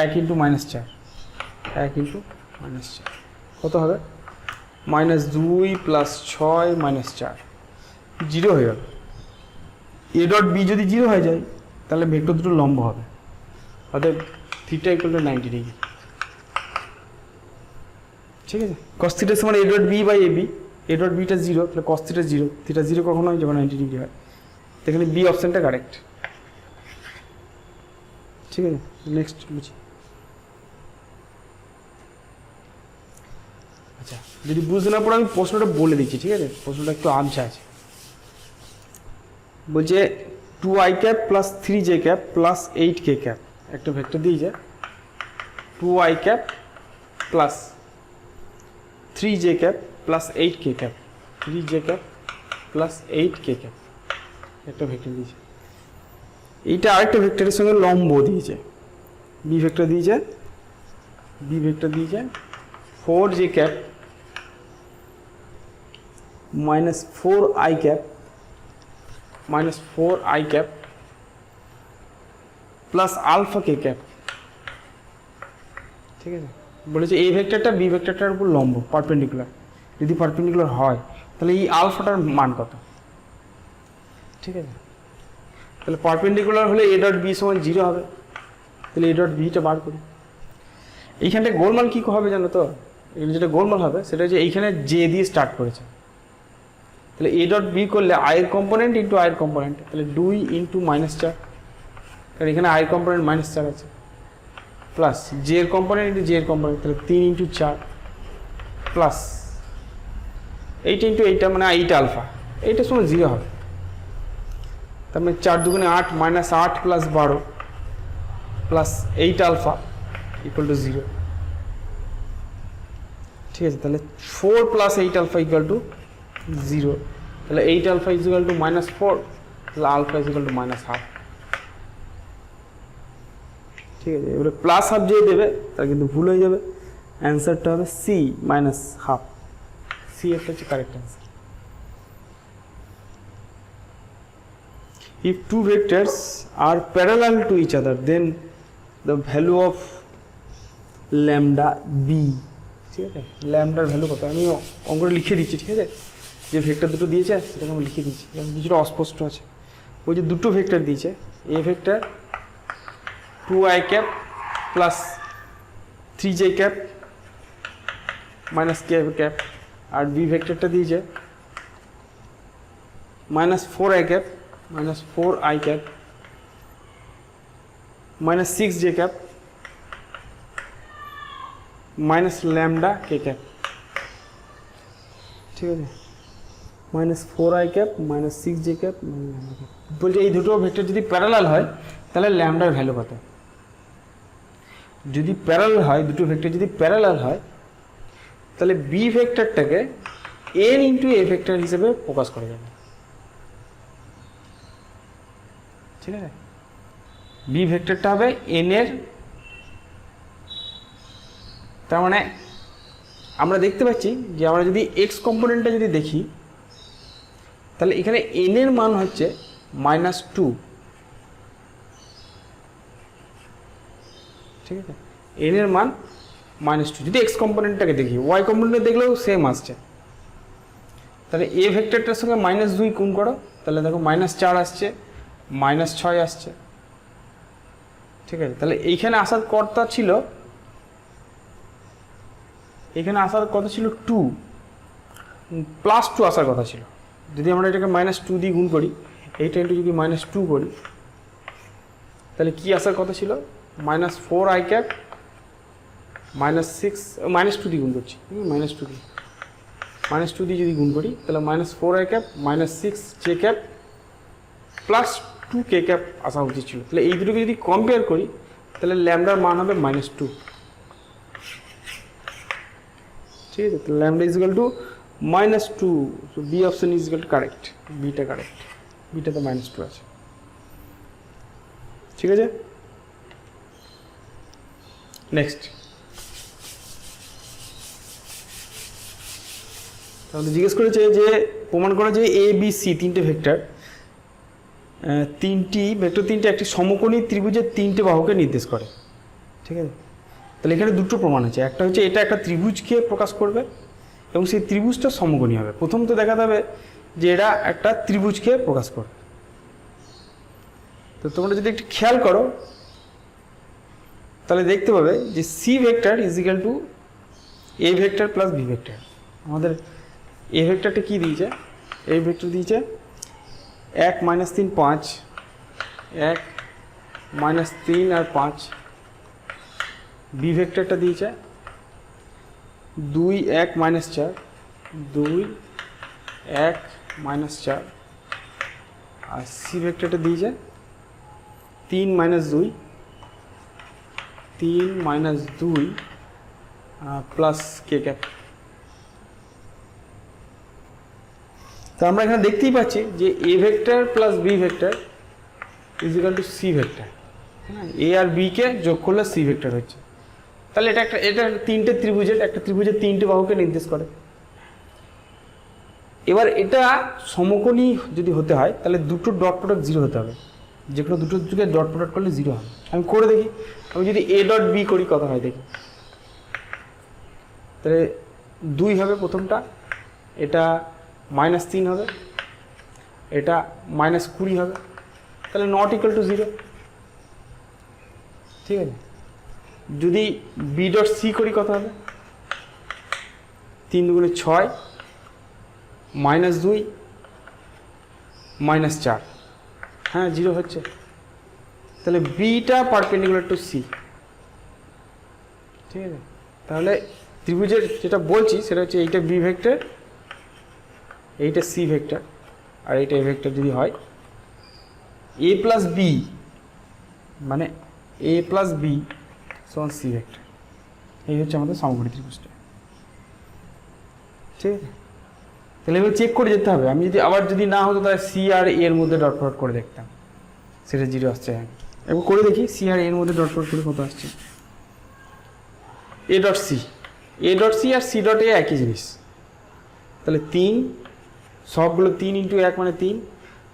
Speaker 1: 1 into -4 কত হবে, -2 প্লাস 6 -4, জিরো হয়ে গেল। এ ডট বি যদি জিরো হয়ে যায় তাহলে ভেক্টর দুটো লম্ব হবে, অর্থাৎ থিটা ইকুয়াল টু 90 ডিগ্রি। ঠিক আছে, কস থিটা সমান A dot B by A B, A dot beta zero, তাহলে cos theta zero, theta zero কখন হয় যখন 90 ডিগ্রি হয়। এখানে বি অপশানটা কারেক্ট। ঠিক আছে, নেক্সট বুঝি। আচ্ছা, যদি বুঝতে না পড়ে আমি প্রশ্নটা বলে দিচ্ছি। ঠিক আছে, প্রশ্নটা একটু আবছা আছে। বলছে 2i cap plus 3j cap plus 8k cap একটা ভেক্টর দিয়েছে। 2i cap plus 3j cap plus 8k cap, 3j cap plus 8k cap একটা ভেক্টর দিয়েছে। এইটা আরেকটা ভেক্টরের সঙ্গে লম্ব দিয়েছে। বি ভেক্টর দিয়েছে, বি ভেক্টর দিয়েছে 4j cap minus 4i cap minus 4i cap plus alpha K cap. ঠিক আছে, বলেছে এই ভেক্টরটা বি ভেক্টরটার উপর লম্ব, পারপেন্ডিকুলার। যদি পারপেন্ডিকুলার হয় তাহলে এই আলফাটার মান কত? ঠিক আছে, তাহলে পারপেন্ডিকুলার হলে এ ডট বি সমান জিরো হবে। তাহলে এ ডট বিটা বার করি। এইখানটা গোলমাল কী হবে জানো তো? এখানে যেটা গোলমাল হবে সেটা হচ্ছে এইখানে জে দিয়ে স্টার্ট করেছে। তাহলে এ ডট বি করলে আয়ের কম্পোনেন্ট ইন্টু আয়ের কম্পোনেন্ট, তাহলে 2 ইন্টু -4, কারণ এখানে আয়ের কম্পোনেন্ট -4 আছে, প্লাস জে এর কম্পোনেন্ট ইন্টু জে এর কম্পোনেন্ট, তাহলে 3 ইন্টু 4 প্লাস 8 ইন্টু এইটা মানে 8 আলফা, এইটার সময় 0 হবে। তার মানে 4 দুগুণে 8 -8 plus 12 plus 8 alpha equal to 0। ঠিক আছে, তাহলে 4 প্লাস 8 আলফা ইকুয়াল টু 0, তাহলে 8 আলফা ইজ ইকুয়াল টু -4, তাহলে আলফা ইজ ইকুয়াল টু -1/2। ঠিক আছে, এবারে প্লাস হাফ যে দেবে তার কিন্তু ভুল হয়ে যাবে, অ্যান্সারটা হবে সি -1/2। সি একটা হচ্ছে correct answer. If two vectors are parallel to each other, then the value of lambda b, ঠিক আছে, ল্যামডার ভ্যালু কত আমি অঙ্কটা লিখে দিচ্ছি। ঠিক আছে, যে ভেক্টর দুটো দিয়েছে সেটাকে আমি লিখে দিচ্ছি, কারণ কিছুটা অস্পষ্ট আছে। ওই যে দুটো ভেক্টর দিয়েছে, A vector 2i cap plus 3j cap minus k cap, আর বি ভেক্টরটা দিয়েছে -4i cap minus 4i cap minus 6j cap minus lambda K cap. ঠিক আছে, -4i cap minus 6j cap বলছে এই দুটো ভেক্টর যদি প্যারালাল হয় তাহলে ল্যামডার ভ্যালু কত? যদি প্যারালাল হয়, দুটো ভেক্টর যদি প্যারালাল হয় তাহলে বি ভেক্টরটাকে এন ইন্টু এ ভেক্টর হিসেবে প্রকাশ করা যাবে। ঠিক আছে, বি ভেক্টরটা হবে এন এর, তার মানে আমরা দেখতে পাচ্ছি যে আমরা যদি এক্স কম্পোনেন্টটা যদি দেখি তাহলে এখানে এন এর মান হচ্ছে -2। ঠিক আছে, এন এর মান -2 যদি এক্স কম্পোনেন্টটাকে দেখি, ওয়াই কম্পোনেন্ট দেখলেও সেম আসছে। তাহলে এ ভেক্টরটার সঙ্গে -2 গুণ করো, তাহলে দেখো -4 আসছে, -6 আসছে। ঠিক আছে, তাহলে এইখানে আসার কথা ছিল, এখানে আসার কথা ছিল 2 +2 আসার কথা ছিল। যদি আমরা এটাকে -2 দিয়ে গুণ করি, এইটা ইন্টু যদি -2 করি তাহলে কি আসার কথা ছিল? -4i ক্যাপ -6 -2 দিয়ে গুণ করছি, -2 দিয়ে -2 দিয়ে যদি গুণ করি তাহলে -4i cap -6j cap plus 2k cap আসা উচিত ছিল। তাহলে এই দুটোকে যদি কম্পেয়ার করি তাহলে ল্যামডার মান হবে -2। ঠিক আছে, তো lambda is equal to -2, so B option is equal to correct, beta correct, বিটাতে -2 আছে। ঠিক আছে, নেক্সট তাহলে জিজ্ঞেস করেছে যে প্রমাণ করা যে এ বি সি তিনটে ভেক্টর, তিনটে একটি সমকোণী ত্রিভুজের তিনটে বাহুকে নির্দেশ করে। ঠিক আছে, তাহলে এখানে দুটো প্রমাণ আছে, একটা হচ্ছে এটা একটা ত্রিভুজকে প্রকাশ করবে এবং সেই ত্রিভুজটা সমকোণী হবে। প্রথম তো দেখাতে হবে যে এটা একটা ত্রিভুজকে প্রকাশ করে। তো তোমরা যদি একটু খেয়াল করো তাহলে দেখতে পাবে যে c vector is equal to a vector plus b vector. আমাদের এ ভেক্টরটা কী দিয়েছে? এ ভেক্টর দিয়েছে 1 - 3 5, 1 - 3 আর 5। বি ভেক্টরটা দিয়েছে 2 1 - 4, 2 1 - 4। আর সি ভেক্টরটা দিয়েছে 3 - 2, 3 - 2 প্লাস কে ক্যাপ। তো আমরা এখানে দেখতেই পাচ্ছি যে a vector plus b vector is equal to c vector. হ্যাঁ, এ আর বি কে যোগ করলে সি ভেক্টর হচ্ছে। তাহলে এটা তিনটে ত্রিভুজের, একটা ত্রিভুজের তিনটে বাহুকে নির্দেশ করে। এবার এটা সমকোণী যদি হতে হয় তাহলে দুটো ডট প্রোডাক্ট 0 হতে হবে। যে কোনো দুটো দিকে ডট প্রোডাক্ট করলে 0 হবে। আমি করে দেখি, আমি যদি এ ডট বি করি কত হয় দেখি। তাহলে 2 হবে প্রথমটা, এটা -3 হবে, এটা -20 হবে, তাহলে নট ইকুয়াল টু 0। ঠিক আছে। যদি বি ডট সি করি কত হবে? 3 × 6 -2 -4, হ্যাঁ 0 হচ্ছে। তাহলে বিটা পারপেন্ডিকুলার টু সি। ঠিক আছে। তাহলে ত্রিভুজের যেটা বলছি সেটা হচ্ছে এইটা বি ভেক্টর, এইটা সি ভেক্টর, আর এইটা এ ভেক্টর যদি হয়, এ প্লাস বি মানে এ প্লাস বি সমান সি ভেক্টর। এই হচ্ছে আমাদের সমকোণী ত্রিভুজটা। ঠিক আছে। তাহলে এবার চেক করে যেতে হবে। আমি যদি না হতো তাহলে সি আর এর মধ্যে ডট প্রোডাক্ট করে দেখতাম, সেটা 0 আসছে। এবার করে দেখি সি আর এর মধ্যে ডট প্রোডাক্ট করে কত আসছে। A dot c, a dot c আর সি ডট এ একই জিনিস। তাহলে 3, সবগুলো 3 × 1 মানে 3,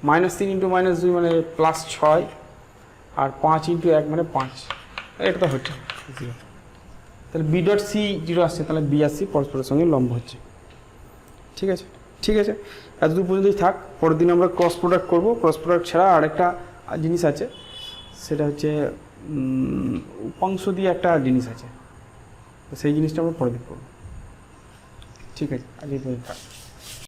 Speaker 1: -3 × -2 মানে +6, আর 5 × 1 মানে 5। এটা তো হচ্ছে 0। তাহলে বি ডট সি 0 আসছে, তাহলে বি আর সি পরস্পরের সঙ্গে লম্ব হচ্ছে। ঠিক আছে, ঠিক আছে, এতদূর পর্যন্তই থাক। পরের দিন আমরা ক্রস প্রোডাক্ট করবো। ক্রস প্রোডাক্ট ছাড়া আরেকটা জিনিস আছে, সেটা হচ্ছে উপাংশ দিয়ে একটা জিনিস আছে, তো সেই জিনিসটা আমরা পরের দিন করবো। ঠিক আছে, আজ এই পর্যন্ত থাক।